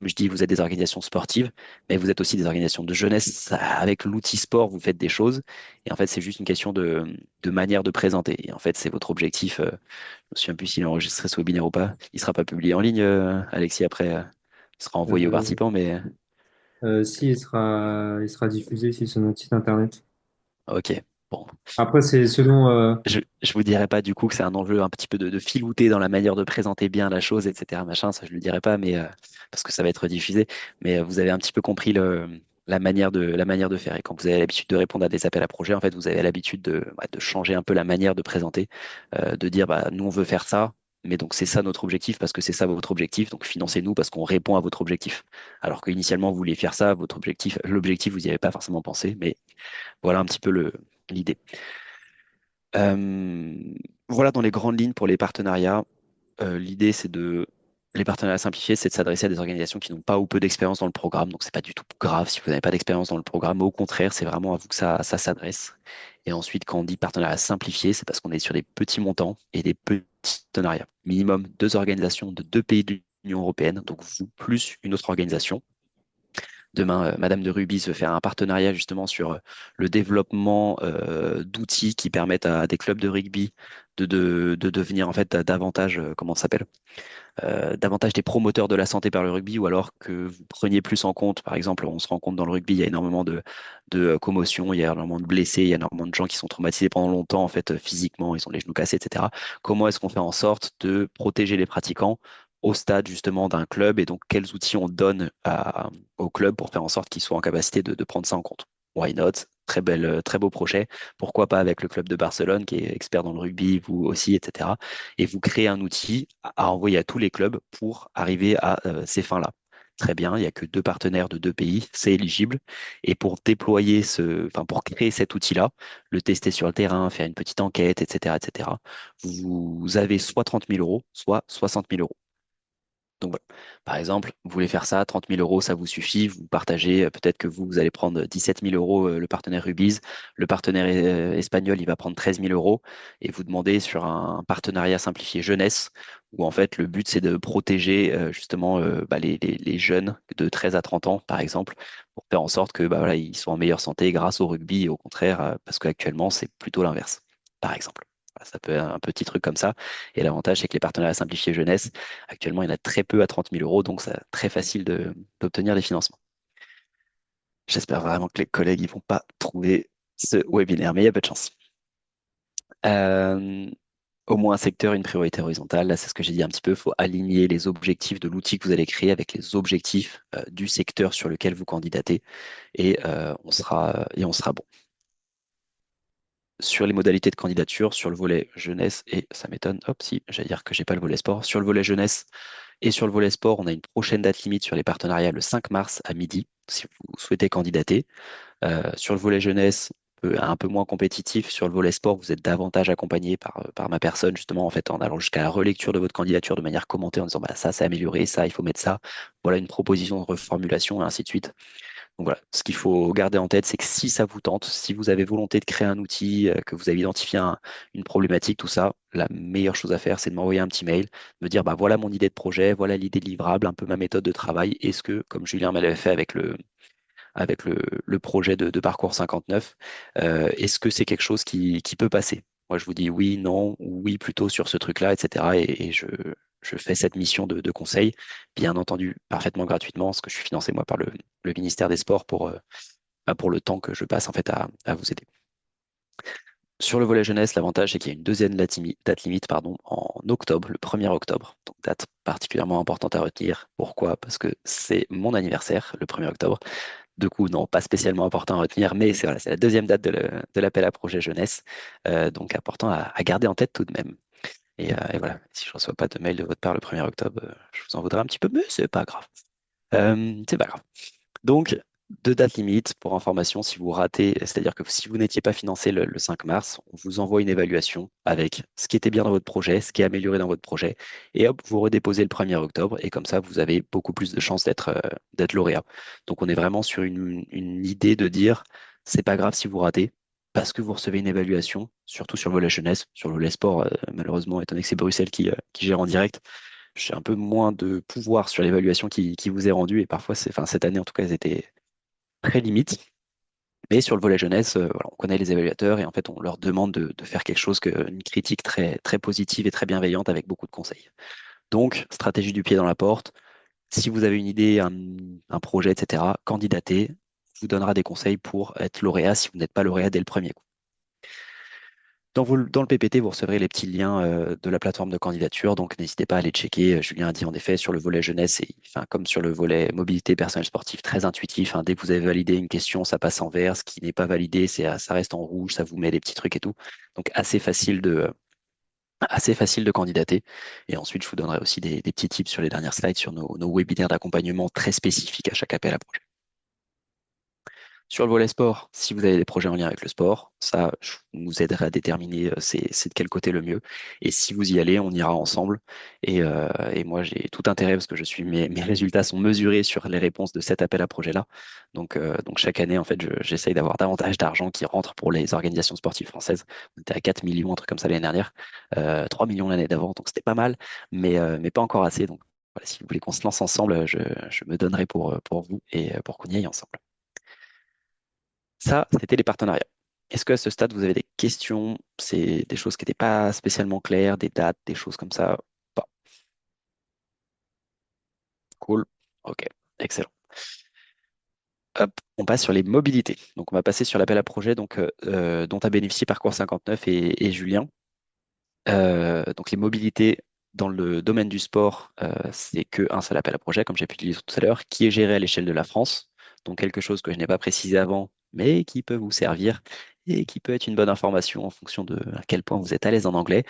Je dis, vous êtes des organisations sportives, mais vous êtes aussi des organisations de jeunesse. Avec l'outil sport, vous faites des choses. Et en fait, c'est juste une question de manière de présenter. Et en fait, c'est votre objectif. Je me souviens plus s'il est enregistré ce webinaire ou pas. Il sera pas publié en ligne, Alexis, après. Il sera envoyé aux Euh, participants, mais si, il sera diffusé si sur notre site internet. ok. Bon, Après, c'est selon. je vous dirai pas du coup que c'est un enjeu un petit peu de filouter dans la manière de présenter bien la chose, etc. Machin, ça je le dirai pas, mais parce que ça va être diffusé. Mais vous avez un petit peu compris la manière de faire. Et quand vous avez l'habitude de répondre à des appels à projets, en fait, vous avez l'habitude de changer un peu la manière de présenter, de dire nous on veut faire ça. Mais donc c'est ça notre objectif parce que c'est ça votre objectif. Donc financez-nous parce qu'on répond à votre objectif. Alors qu'initialement vous vouliez faire ça, l'objectif vous n'y avez pas forcément pensé. Mais voilà un petit peu l'idée. Euh, voilà dans les grandes lignes pour les partenariats. L'idée, les partenariats simplifiés, c'est de s'adresser à des organisations qui n'ont pas ou peu d'expérience dans le programme. Donc, c'est pas du tout grave si vous n'avez pas d'expérience dans le programme. Au contraire, c'est vraiment à vous que ça s'adresse. Et ensuite, quand on dit partenariat simplifié, c'est parce qu'on est sur des petits montants et des petits partenariats. Minimum deux organisations de deux pays de l'Union européenne, donc vous plus une autre organisation. Demain, Madame de Rubis veut faire un partenariat justement sur le développement d'outils qui permettent à des clubs de rugby de devenir en fait davantage, comment ça s'appelle, davantage des promoteurs de la santé par le rugby, ou alors que vous preniez plus en compte, par exemple, on se rend compte dans le rugby, il y a énormément de commotions, il y a énormément de blessés, il y a énormément de gens qui sont traumatisés pendant longtemps, en fait, physiquement, ils ont les genoux cassés, etc. Comment est-ce qu'on fait en sorte de protéger les pratiquants au stade justement d'un club et donc quels outils on donne au club pour faire en sorte qu'ils soient en capacité de prendre ça en compte? Why not? Très beau projet. Pourquoi pas avec le club de Barcelone qui est expert dans le rugby, vous aussi, etc. Et vous créez un outil à envoyer à tous les clubs pour arriver à ces fins-là. très bien, il n'y a que deux partenaires de deux pays, c'est éligible. Et pour déployer pour créer cet outil-là, le tester sur le terrain, faire une petite enquête, etc., vous avez soit 30 000 euros, soit 60 000 euros. Donc voilà. Par exemple, vous voulez faire ça, 30 000 euros, ça vous suffit. Vous partagez, peut-être que vous allez prendre 17 000 euros, le partenaire Rubiz. Le partenaire espagnol, il va prendre 13 000 euros. Et vous demandez sur un partenariat simplifié jeunesse, où en fait, le but, c'est de protéger justement les jeunes de 13 à 30 ans, par exemple, pour faire en sorte que voilà, ils soient en meilleure santé grâce au rugby, et au contraire, parce qu'actuellement, c'est plutôt l'inverse, par exemple. Voilà, ça peut être un petit truc comme ça. Et l'avantage, c'est que les partenariats simplifiés jeunesse, actuellement, il y en a très peu à 30 000 euros, donc c'est très facile d'obtenir des financements. J'espère vraiment que les collègues ne vont pas trouver ce webinaire, mais il y a peu de chance. Euh, Au moins un secteur, une priorité horizontale. Là, c'est ce que j'ai dit un petit peu. Il faut aligner les objectifs de l'outil que vous allez créer avec les objectifs du secteur sur lequel vous candidatez et on sera bon. Sur les modalités de candidature, sur le volet jeunesse, et ça m'étonne, hop, si, j'allais dire que j'ai pas le volet sport. Sur le volet jeunesse, et sur le volet sport, on a une prochaine date limite sur les partenariats le 5 mars à midi, si vous souhaitez candidater. Sur le volet jeunesse, un peu moins compétitif. Sur le volet sport, vous êtes davantage accompagné par ma personne, justement, en fait, en allant jusqu'à la relecture de votre candidature de manière commentée, en disant bah, ça, c'est amélioré, ça, il faut mettre ça. Voilà une proposition de reformulation, et ainsi de suite. Donc voilà, ce qu'il faut garder en tête, c'est que si ça vous tente, si vous avez volonté de créer un outil, que vous avez identifié une problématique, tout ça, la meilleure chose à faire, c'est de m'envoyer un petit mail, me dire bah voilà mon idée de projet, voilà l'idée de livrable, un peu ma méthode de travail. Est-ce que, comme Julien me l'avait fait avec le projet de Parcours 59, est-ce que c'est quelque chose qui peut passer? Moi, je vous dis oui, non, ou oui plutôt sur ce truc-là, etc. Et je fais cette mission de conseil, bien entendu, parfaitement gratuitement, parce que je suis financé, moi, par le ministère des Sports pour le temps que je passe, en fait, à vous aider. Sur le volet jeunesse, l'avantage, c'est qu'il y a une deuxième date limite pardon, en octobre, le 1er octobre. Donc, date particulièrement importante à retenir. Pourquoi? Parce que c'est mon anniversaire, le 1er octobre. Du coup, non, pas spécialement important à retenir, mais c'est voilà, c'est la deuxième date de l'appel à projet jeunesse. Donc, important à garder en tête tout de même. Et voilà, si je ne reçois pas de mail de votre part le 1er octobre, je vous en voudrais un petit peu, mais c'est pas grave. C'est pas grave. Donc, deux dates limites pour information, si vous ratez, c'est-à-dire que si vous n'étiez pas financé le 5 mars, on vous envoie une évaluation avec ce qui était bien dans votre projet, ce qui est amélioré dans votre projet, et hop, vous redéposez le 1er octobre, et comme ça, vous avez beaucoup plus de chances d'être lauréat. Donc, on est vraiment sur une idée de dire, c'est pas grave si vous ratez, parce que vous recevez une évaluation, surtout sur le volet jeunesse, sur le volet sport, malheureusement, étant donné que c'est Bruxelles qui gère en direct, j'ai un peu moins de pouvoir sur l'évaluation qui vous est rendue, et parfois, enfin, cette année, en tout cas, elles étaient très limite. Mais sur le volet jeunesse, voilà, on connaît les évaluateurs et en fait, on leur demande de faire quelque chose, une critique très, très positive et très bienveillante avec beaucoup de conseils. Donc, stratégie du pied dans la porte. Si vous avez une idée, un projet, etc., candidatez, vous donnera des conseils pour être lauréat si vous n'êtes pas lauréat dès le premier coup. Dans le PPT, vous recevrez les petits liens de la plateforme de candidature, donc n'hésitez pas à les checker. Julien a dit en effet sur le volet jeunesse, et, enfin, comme sur le volet mobilité personnel sportif, très intuitif. Dès que vous avez validé une question, ça passe en vert. Ce qui n'est pas validé, ça reste en rouge, ça vous met des petits trucs et tout. Donc assez facile de candidater. Et ensuite, je vous donnerai aussi des petits tips sur les dernières slides sur nos webinaires d'accompagnement très spécifiques à chaque appel à projet. Sur le volet sport, si vous avez des projets en lien avec le sport, ça, je vous aiderai à déterminer c'est de quel côté le mieux. Et si vous y allez, on ira ensemble. Et moi, j'ai tout intérêt parce que mes résultats sont mesurés sur les réponses de cet appel à projet-là. Donc chaque année, en fait, j'essaye d'avoir davantage d'argent qui rentre pour les organisations sportives françaises. On était à 4 millions, un truc comme ça l'année dernière, 3 millions l'année d'avant, donc c'était pas mal, mais pas encore assez. Donc voilà, si vous voulez qu'on se lance ensemble, je me donnerai pour vous et pour qu'on y aille ensemble. Ça, c'était les partenariats. Est-ce qu'à ce stade, vous avez des questions? C'est des choses qui n'étaient pas spécialement claires, des dates, des choses comme ça? Pas. Cool. Ok. Excellent. Hop, on passe sur les mobilités. Donc, on va passer sur l'appel à projet dont a bénéficié Parcours 59 et Julien. Donc, les mobilités dans le domaine du sport, c'est qu'un seul appel à projet, comme j'ai pu le dire tout à l'heure, qui est géré à l'échelle de la France. Donc, quelque chose que je n'ai pas précisé avant, mais qui peut vous servir et qui peut être une bonne information en fonction de à quel point vous êtes à l'aise en anglais.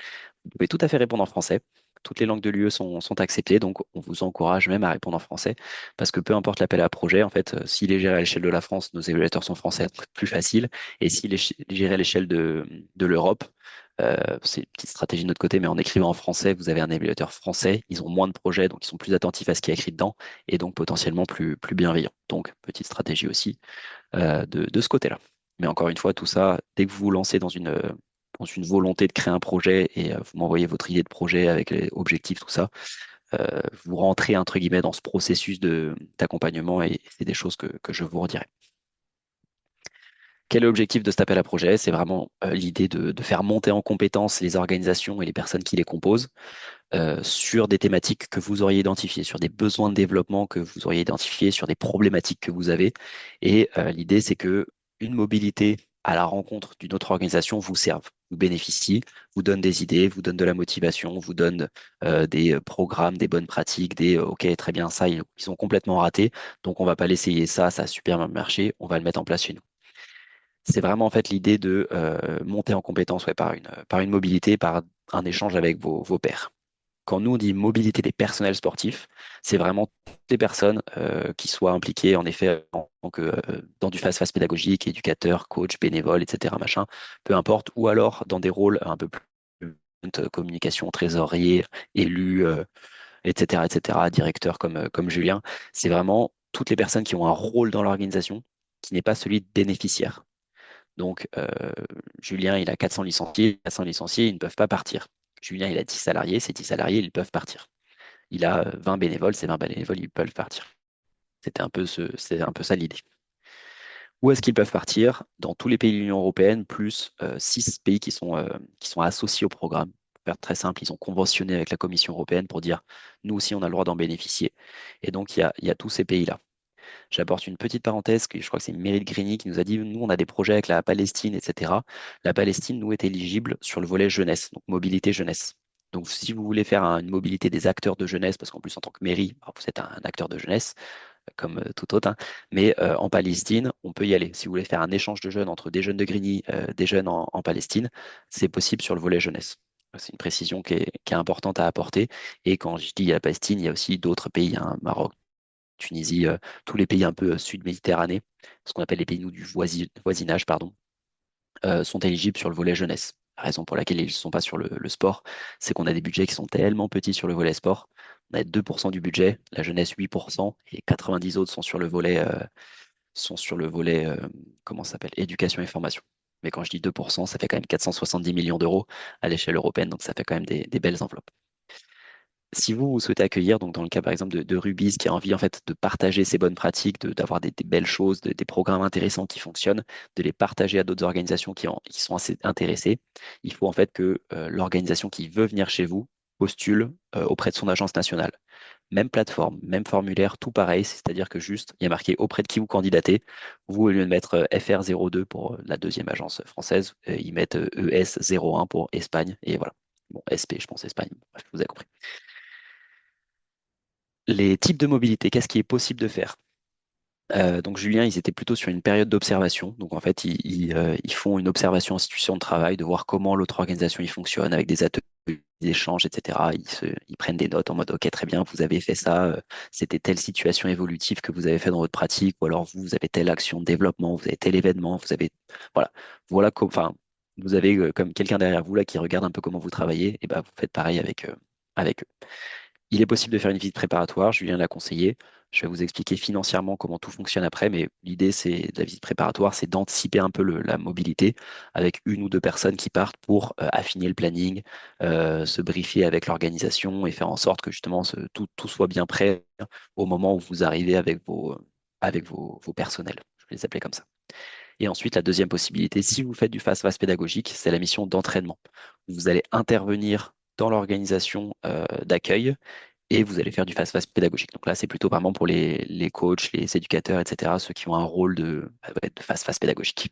Vous pouvez tout à fait répondre en français. Toutes les langues de l'UE sont acceptées, donc on vous encourage même à répondre en français, parce que peu importe l'appel à projet, en fait, s'il est géré à l'échelle de la France, nos évaluateurs sont français, donc plus facile, et s'il est géré à l'échelle de l'Europe, c'est une petite stratégie de notre côté, mais en écrivant en français, vous avez un évaluateur français, ils ont moins de projets, donc ils sont plus attentifs à ce qui est écrit dedans, et donc potentiellement plus bienveillants. Donc, petite stratégie aussi de ce côté-là. Mais encore une fois, tout ça, dès que vous vous lancez dans une volonté de créer un projet et vous m'envoyez votre idée de projet avec les objectifs, tout ça, vous rentrez entre guillemets dans ce processus d'accompagnement et c'est des choses que je vous redirai. Quel est l'objectif de cet appel à projet? C'est vraiment l'idée de faire monter en compétence les organisations et les personnes qui les composent sur des thématiques que vous auriez identifiées, sur des besoins de développement que vous auriez identifiés, sur des problématiques que vous avez. Et l'idée, c'est que une mobilité à la rencontre d'une autre organisation vous serve, vous bénéficie, vous donne des idées, vous donne de la motivation, vous donne des programmes, des bonnes pratiques, OK, très bien, ça, ils sont complètement ratés, donc on va pas l'essayer, ça a super bien marché, on va le mettre en place chez nous. C'est vraiment en fait l'idée de monter en compétence ouais, par une mobilité, par un échange avec vos pairs. Quand nous on dit mobilité des personnels sportifs, c'est vraiment toutes les personnes qui soient impliquées en effet dans du face-face pédagogique, éducateur, coach, bénévole, etc. machin, peu importe, ou alors dans des rôles un peu plus communication, trésorier, élu, etc., directeur comme Julien. C'est vraiment toutes les personnes qui ont un rôle dans l'organisation qui n'est pas celui de bénéficiaire. Donc, Julien, il a 400 licenciés. 400 licenciés, ils ne peuvent pas partir. Julien, il a 10 salariés. Ces 10 salariés, ils peuvent partir. Il a 20 bénévoles. Ces 20 bénévoles, ils peuvent partir. C'est un peu ça l'idée. Où est-ce qu'ils peuvent partir? Dans tous les pays de l'Union européenne, plus 6 pays qui sont associés au programme. Pour faire très simple, ils ont conventionné avec la Commission européenne pour dire, nous aussi, on a le droit d'en bénéficier. Et donc, il y a tous ces pays-là. J'apporte une petite parenthèse, que je crois que c'est Meryl Greny qui nous a dit, nous, on a des projets avec la Palestine, etc. La Palestine, nous, est éligible sur le volet jeunesse, donc mobilité jeunesse. Donc, si vous voulez faire une mobilité des acteurs de jeunesse, parce qu'en plus, en tant que mairie, alors, vous êtes un acteur de jeunesse, comme tout autre, hein, mais en Palestine, on peut y aller. Si vous voulez faire un échange de jeunes entre des jeunes de Grigny, des jeunes en Palestine, c'est possible sur le volet jeunesse. C'est une précision qui est importante à apporter. Et quand je dis la Palestine, il y a aussi d'autres pays, hein, Maroc, Tunisie, tous les pays un peu sud-méditerranéens, ce qu'on appelle les pays nous, du voisinage, pardon, sont éligibles sur le volet jeunesse. La raison pour laquelle ils ne sont pas sur le sport, c'est qu'on a des budgets qui sont tellement petits sur le volet sport. On a 2% du budget, la jeunesse 8%, et 90 autres sont sur le volet comment ça s'appelle, éducation et formation. Mais quand je dis 2%, ça fait quand même 470 millions d'euros à l'échelle européenne, donc ça fait quand même des belles enveloppes. Si vous souhaitez accueillir, donc dans le cas par exemple de Rubis qui a envie en fait de partager ses bonnes pratiques, d'avoir des belles choses, des programmes intéressants qui fonctionnent, de les partager à d'autres organisations qui sont assez intéressées, il faut en fait que l'organisation qui veut venir chez vous postule auprès de son agence nationale. Même plateforme, même formulaire, tout pareil, c'est-à-dire que juste, il y a marqué auprès de qui vous candidatez. Vous, au lieu de mettre FR02 pour la deuxième agence française, ils mettent ES01 pour Espagne, et voilà. Bon, SP, je pense Espagne, bref, vous avez compris. Les types de mobilité, qu'est-ce qui est possible de faire? Donc Julien, ils étaient plutôt sur une période d'observation. Donc en fait, ils font une observation en situation de travail, de voir comment l'autre organisation y fonctionne avec des ateliers, des échanges, etc. Ils prennent des notes en mode OK, très bien, vous avez fait ça, c'était telle situation évolutive que vous avez fait dans votre pratique, ou alors vous avez telle action de développement, vous avez tel événement, vous avez voilà enfin vous avez comme quelqu'un derrière vous là qui regarde un peu comment vous travaillez, et ben vous faites pareil avec eux. Il est possible de faire une visite préparatoire, Julien l'a conseillé. Je vais vous expliquer financièrement comment tout fonctionne après, mais l'idée c'est de la visite préparatoire, c'est d'anticiper un peu la mobilité avec une ou deux personnes qui partent pour affiner le planning, se briefer avec l'organisation et faire en sorte que justement tout soit bien prêt au moment où vous arrivez avec vos personnels. Je vais les appeler comme ça. Et ensuite, la deuxième possibilité, si vous faites du face-face pédagogique, c'est la mission d'entraînement. Vous allez intervenir dans l'organisation d'accueil et vous allez faire du face-face pédagogique. Donc là, c'est plutôt vraiment pour les coachs, les éducateurs, etc., ceux qui ont un rôle de face-face pédagogique.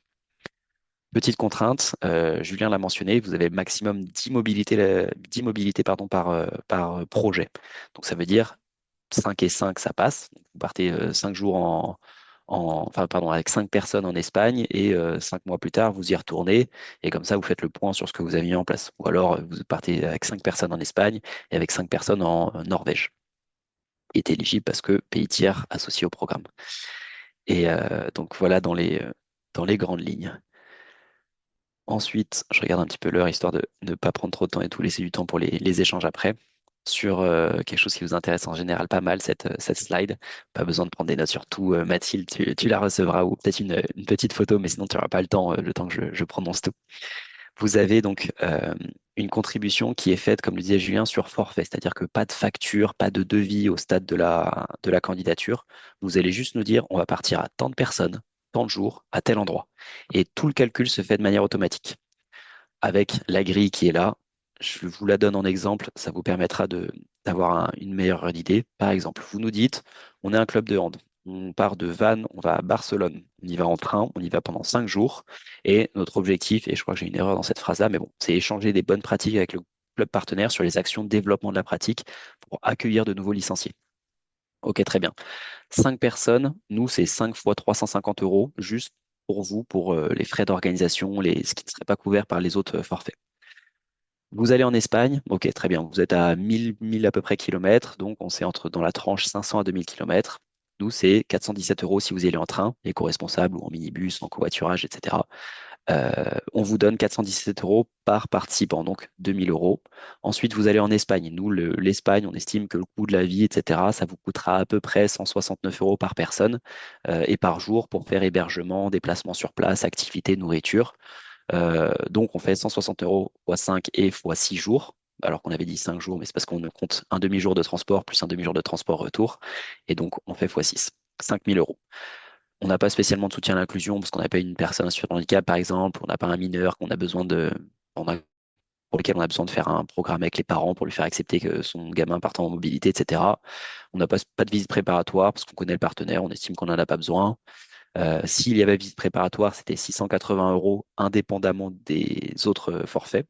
Petite contrainte, Julien l'a mentionné, vous avez maximum 10 mobilités pardon, par projet. Donc ça veut dire 5 et 5, ça passe. Vous partez 5 jours enfin, pardon, avec 5 personnes en Espagne et 5 mois plus tard, vous y retournez et comme ça, vous faites le point sur ce que vous avez mis en place. Ou alors, vous partez avec 5 personnes en Espagne et avec 5 personnes en Norvège, qui est éligible parce que pays tiers associé au programme. Et donc voilà dans les grandes lignes. Ensuite, je regarde un petit peu l'heure, histoire de ne pas prendre trop de temps et tout, laisser du temps pour les échanges après. Sur quelque chose qui vous intéresse en général pas mal, cette slide. Pas besoin de prendre des notes sur tout. Mathilde, tu la recevras ou peut-être une petite photo, mais sinon tu n'auras pas le temps que je prononce tout. Vous avez donc une contribution qui est faite, comme le disait Julien, sur forfait, c'est-à-dire que pas de facture, pas de devis au stade de la candidature. Vous allez juste nous dire, on va partir à tant de personnes, tant de jours, à tel endroit. Et tout le calcul se fait de manière automatique. Avec la grille qui est là, je vous la donne en exemple, ça vous permettra d'avoir une meilleure idée. Par exemple, vous nous dites, on est un club de hand. On part de Vannes, on va à Barcelone. On y va en train, on y va pendant 5 jours. Et notre objectif, et je crois que j'ai une erreur dans cette phrase-là, mais bon, c'est échanger des bonnes pratiques avec le club partenaire sur les actions de développement de la pratique pour accueillir de nouveaux licenciés. Ok, très bien. 5 personnes, nous, c'est 5 fois 350 euros, juste pour vous, pour les frais d'organisation, ce qui ne serait pas couvert par les autres forfaits. Vous allez en Espagne, ok, très bien. Vous êtes à 1000 à peu près kilomètres, donc on s'est dans la tranche 500 à 2000 kilomètres. Nous, c'est 417 euros si vous y allez en train, éco-responsable ou en minibus, en covoiturage, etc. On vous donne 417 euros par participant, donc 2000 euros. Ensuite, vous allez en Espagne. Nous, l'Espagne, on estime que le coût de la vie, etc., ça vous coûtera à peu près 169 euros par personne et par jour pour faire hébergement, déplacement sur place, activité, nourriture. Donc, on fait 160 euros x 5 et x 6 jours, alors qu'on avait dit 5 jours, mais c'est parce qu'on compte un demi-jour de transport plus un demi-jour de transport retour. Et donc, on fait x 6, 5000 euros. On n'a pas spécialement de soutien à l'inclusion parce qu'on n'a pas une personne sur handicap, par exemple, on n'a pas un mineur qu'on a besoin pour lequel on a besoin de faire un programme avec les parents pour lui faire accepter que son gamin parte en mobilité, etc. On n'a pas de visite préparatoire parce qu'on connaît le partenaire, on estime qu'on n'en a pas besoin. S'il y avait visite préparatoire, c'était 680 euros indépendamment des autres forfaits.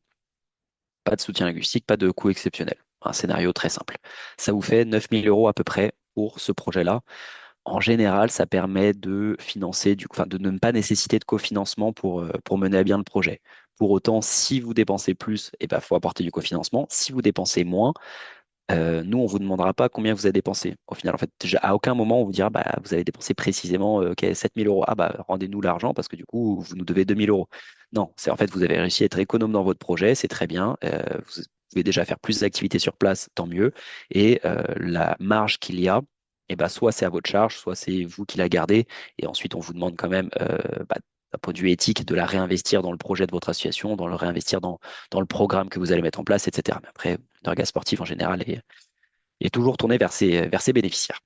Pas de soutien linguistique, pas de coût exceptionnel. Un scénario très simple. Ça vous fait 9000 euros à peu près pour ce projet-là. En général, ça permet de financer, enfin, de ne pas nécessiter de cofinancement pour mener à bien le projet. Pour autant, si vous dépensez plus, il faut apporter du cofinancement. Si vous dépensez moins, nous, on ne vous demandera pas combien vous avez dépensé. Au final, en fait, à aucun moment, on vous dira, bah, vous avez dépensé précisément 7000 euros. Ah, bah, rendez-nous l'argent parce que du coup, vous nous devez 2000 euros. Non, c'est en fait, vous avez réussi à être économe dans votre projet, c'est très bien. Vous pouvez déjà faire plus d'activités sur place, tant mieux. Et la marge qu'il y a, soit c'est à votre charge, soit c'est vous qui la gardez. Et ensuite, on vous demande quand même, d'un point de vue éthique, de la réinvestir dans le projet de votre association, dans le réinvestir dans le programme que vous allez mettre en place, etc. Mais après, une orga sportive en général est toujours tournée vers ses bénéficiaires.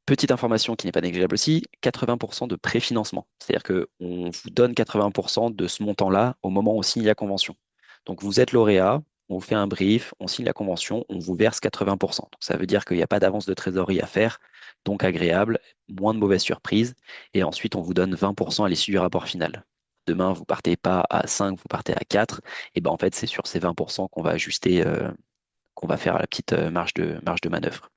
Petite information qui n'est pas négligeable aussi, 80% de préfinancement. C'est-à-dire qu'on vous donne 80% de ce montant-là au moment où on signe la convention. Donc vous êtes lauréat, on vous fait un brief, on signe la convention, on vous verse 80%. Donc ça veut dire qu'il n'y a pas d'avance de trésorerie à faire, donc agréable, moins de mauvaises surprises. Et ensuite, on vous donne 20% à l'issue du rapport final. Demain, vous partez pas à 5, vous partez à 4. Et ben en fait, c'est sur ces 20% qu'on va ajuster, qu'on va faire la petite marge de manœuvre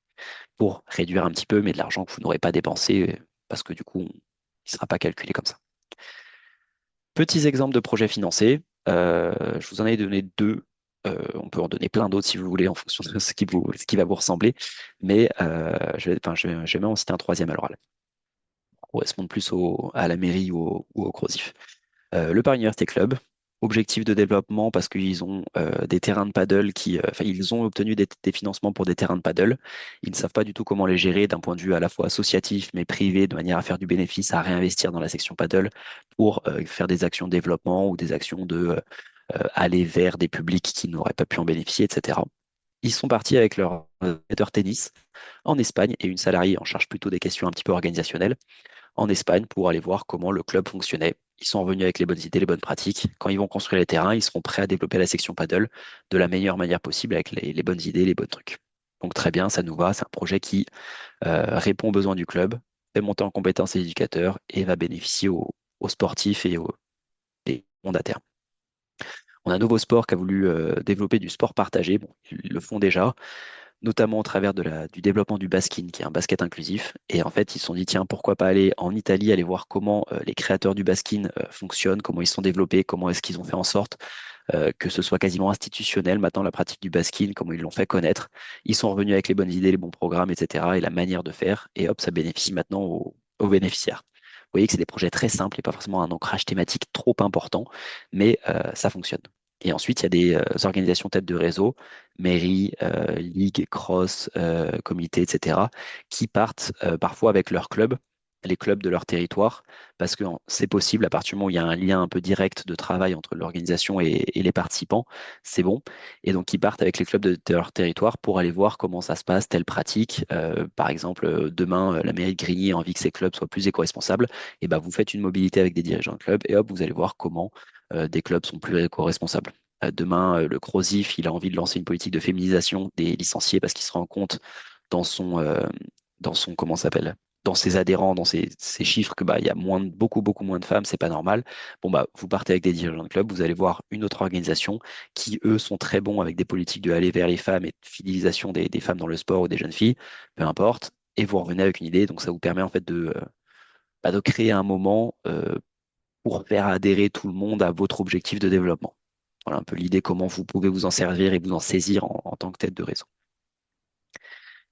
pour réduire un petit peu, mais de l'argent que vous n'aurez pas dépensé, parce que du coup, il ne sera pas calculé comme ça. Petits exemples de projets financés. Je vous en ai donné deux. On peut en donner plein d'autres si vous voulez, en fonction de ce qui va vous ressembler. Mais je vais même en citer un troisième à l'oral. Correspondre plus à la mairie ou au CROSIF. Le Paris Université Club, objectif de développement parce qu'ils ont des terrains de paddle ils ont obtenu des financements pour des terrains de paddle. Ils ne savent pas du tout comment les gérer d'un point de vue à la fois associatif mais privé, de manière à faire du bénéfice, à réinvestir dans la section paddle pour faire des actions de développement ou des actions de aller vers des publics qui n'auraient pas pu en bénéficier, etc. Ils sont partis avec leur tennis en Espagne et une salariée en charge plutôt des questions un petit peu organisationnelles en Espagne pour aller voir comment le club fonctionnait. Ils sont revenus avec les bonnes idées, les bonnes pratiques. Quand ils vont construire les terrains, ils seront prêts à développer la section paddle de la meilleure manière possible avec les bonnes idées, les bons trucs. Donc très bien, ça nous va. C'est un projet qui répond aux besoins du club, fait monter en compétences les éducateurs et va bénéficier aux sportifs et aux mandataires. On a un nouveau sport qui a voulu développer du sport partagé. Bon, ils le font déjà, notamment au travers du développement du baskin, qui est un basket inclusif. Et en fait, ils se sont dit, tiens, pourquoi pas aller en Italie, aller voir comment les créateurs du baskin fonctionnent, comment ils sont développés, comment est-ce qu'ils ont fait en sorte que ce soit quasiment institutionnel maintenant la pratique du baskin, comment ils l'ont fait connaître. Ils sont revenus avec les bonnes idées, les bons programmes, etc. et la manière de faire, et hop, ça bénéficie maintenant aux bénéficiaires. Vous voyez que c'est des projets très simples et pas forcément un ancrage thématique trop important, mais ça fonctionne. Et ensuite, il y a des organisations têtes de réseau, mairies, ligues, cross, comités, etc., qui partent parfois avec leurs clubs, les clubs de leur territoire, parce que c'est possible à partir du moment où il y a un lien un peu direct de travail entre l'organisation et les participants, c'est bon. Et donc, ils partent avec les clubs de leur territoire pour aller voir comment ça se passe, telle pratique. Par exemple, demain, la mairie de Grigny a envie que ses clubs soient plus éco-responsables. Et ben, vous faites une mobilité avec des dirigeants de clubs et hop, vous allez voir comment des clubs sont plus éco-responsables. Demain, le CROSIF, il a envie de lancer une politique de féminisation des licenciés parce qu'il se rend compte dans son comment ça s'appelle, dans ses adhérents, dans ses chiffres, que bah, il y a beaucoup moins de femmes, c'est pas normal. Bon, bah, vous partez avec des dirigeants de club, vous allez voir une autre organisation qui, eux, sont très bons avec des politiques de aller vers les femmes et de fidélisation des femmes dans le sport ou des jeunes filles, peu importe, et vous revenez avec une idée. Donc, ça vous permet en fait de créer un moment pour faire adhérer tout le monde à votre objectif de développement. Voilà un peu l'idée comment vous pouvez vous en servir et vous en saisir en tant que tête de réseau.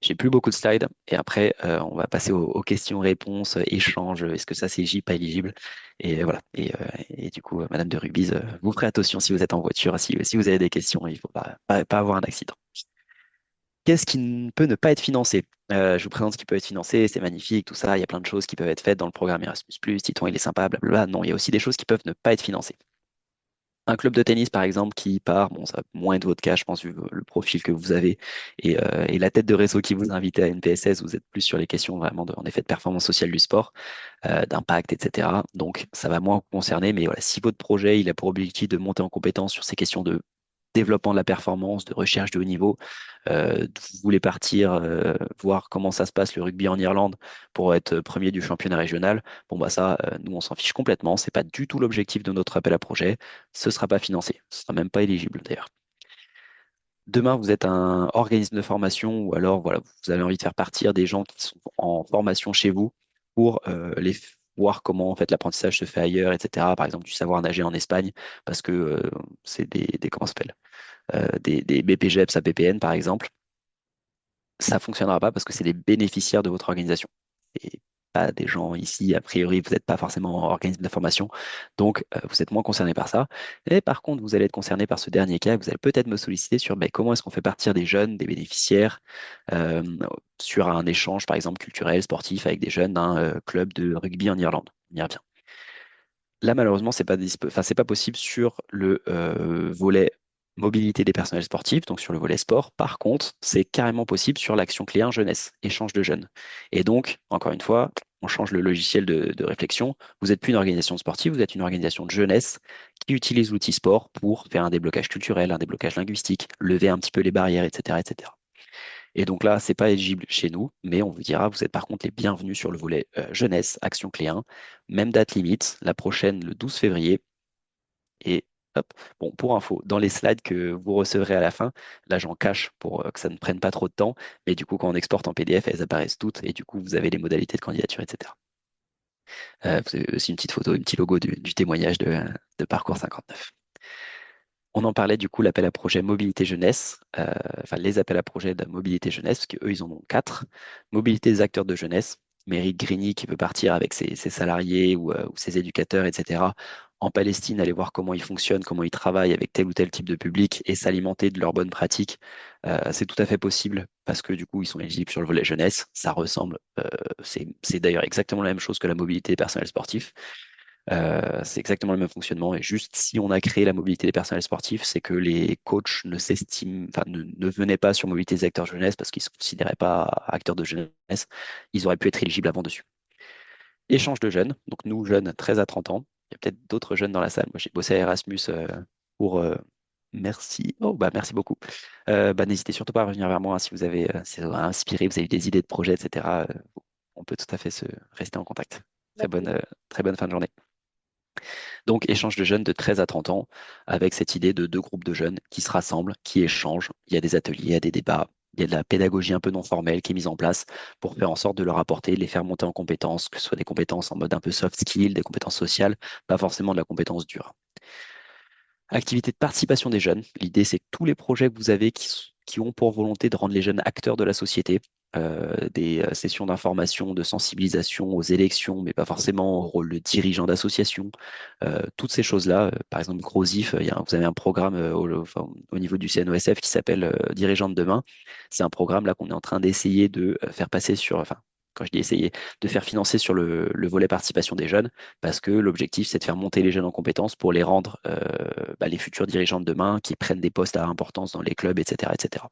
J'ai plus beaucoup de slides et après on va passer aux questions-réponses, échanges. Est-ce que ça c'est éligible, pas éligible? Et voilà. Et du coup, Madame de Rubise, vous ferez attention si vous êtes en voiture, si vous avez des questions, il ne faut pas avoir un accident. Qu'est-ce qui ne peut ne pas être financé? Je vous présente ce qui peut être financé, c'est magnifique, tout ça. Il y a plein de choses qui peuvent être faites dans le programme Erasmus+, Titon il est sympa, blablabla. Non, il y a aussi des choses qui peuvent ne pas être financées. Un club de tennis, par exemple, qui part, bon, ça va moins être votre cas, je pense, vu le profil que vous avez et la tête de réseau qui vous invite à NPSS, vous êtes plus sur les questions vraiment en effet de performance sociale du sport, d'impact, etc. Donc, ça va moins vous concerner, mais voilà, si votre projet, il a pour objectif de monter en compétence sur ces questions de développement de la performance, de recherche de haut niveau, vous voulez partir voir comment ça se passe le rugby en Irlande pour être premier du championnat régional, bon bah ça, nous on s'en fiche complètement, c'est pas du tout l'objectif de notre appel à projet, ce sera pas financé, ce sera même pas éligible d'ailleurs. Demain, vous êtes un organisme de formation ou alors voilà, vous avez envie de faire partir des gens qui sont en formation chez vous pour voir comment en fait l'apprentissage se fait ailleurs, etc. Par exemple, du savoir nager en Espagne parce que c'est comment ça s'appelle des BPGEPS à BPN, par exemple, ça ne fonctionnera pas parce que c'est les bénéficiaires de votre organisation. Et pas des gens ici, a priori, vous n'êtes pas forcément organisme de formation, donc vous êtes moins concerné par ça. Et par contre, vous allez être concerné par ce dernier cas, vous allez peut-être me solliciter sur ben, comment est-ce qu'on fait partir des jeunes, des bénéficiaires, euh, sur un échange, par exemple, culturel, sportif, avec des jeunes d'un club de rugby en Irlande. On y revient. Là, malheureusement, c'est pas possible sur le volet mobilité des personnels sportifs, donc sur le volet sport. Par contre, c'est carrément possible sur l'action clé 1 jeunesse, échange de jeunes. Et donc, encore une fois, on change le logiciel de réflexion. Vous n'êtes plus une organisation sportive, vous êtes une organisation de jeunesse qui utilise l'outil sport pour faire un déblocage culturel, un déblocage linguistique, lever un petit peu les barrières, etc., etc. Et donc là, c'est pas éligible chez nous, mais on vous dira, vous êtes par contre les bienvenus sur le volet jeunesse, action clé 1. Même date limite, la prochaine le 12 février. Et hop, bon, pour info, dans les slides que vous recevrez à la fin, là j'en cache pour que ça ne prenne pas trop de temps, mais du coup, quand on exporte en PDF, elles apparaissent toutes, et du coup, vous avez les modalités de candidature, etc. Vous avez aussi une petite photo, un petit logo du témoignage de Parcours 59. On en parlait du coup, l'appel à projet mobilité jeunesse, enfin les appels à projet de mobilité jeunesse, parce qu'eux, ils en ont 4. Mobilité des acteurs de jeunesse, mairie de Grigny qui veut partir avec ses salariés ou ses éducateurs, etc. En Palestine, aller voir comment ils fonctionnent, comment ils travaillent avec tel ou tel type de public et s'alimenter de leurs bonnes pratiques. C'est tout à fait possible parce que du coup, ils sont éligibles sur le volet jeunesse. Ça ressemble, c'est d'ailleurs exactement la même chose que la mobilité des personnels sportifs. C'est exactement le même fonctionnement. Et juste si on a créé la mobilité des personnels sportifs, c'est que les coachs ne venaient pas sur mobilité des acteurs jeunesse parce qu'ils ne se considéraient pas acteurs de jeunesse. Ils auraient pu être éligibles avant dessus. Échange de jeunes. Donc nous, jeunes, 13 à 30 ans. Il y a peut-être d'autres jeunes dans la salle. Moi, j'ai bossé à Erasmus pour... merci. Oh, bah, merci beaucoup. Bah, n'hésitez surtout pas à revenir vers moi hein, si vous avez, si ça vous a inspiré, vous avez eu des idées de projets, etc. On peut tout à fait rester en contact. Très bonne fin de journée. Donc, échange de jeunes de 13 à 30 ans avec cette idée de 2 groupes de jeunes qui se rassemblent, qui échangent. Il y a des ateliers, il y a des débats. il y a de la pédagogie un peu non formelle qui est mise en place pour faire en sorte de leur apporter, de les faire monter en compétences, que ce soit des compétences en mode un peu soft skill, des compétences sociales, pas forcément de la compétence dure. Activité de participation des jeunes. L'idée, c'est que tous les projets que vous avez qui ont pour volonté de rendre les jeunes acteurs de la société, des sessions d'information, de sensibilisation aux élections, mais pas forcément au rôle de dirigeant d'association, toutes ces choses-là. Par exemple, Grosif, vous avez un programme enfin, au niveau du CNOSF qui s'appelle Dirigeants de demain. C'est un programme là qu'on est en train d'essayer de faire passer sur, enfin, quand je dis essayer, de faire financer sur le volet participation des jeunes, parce que l'objectif, c'est de faire monter les jeunes en compétences pour les rendre les futurs dirigeants de demain, qui prennent des postes à importance dans les clubs, etc., etc.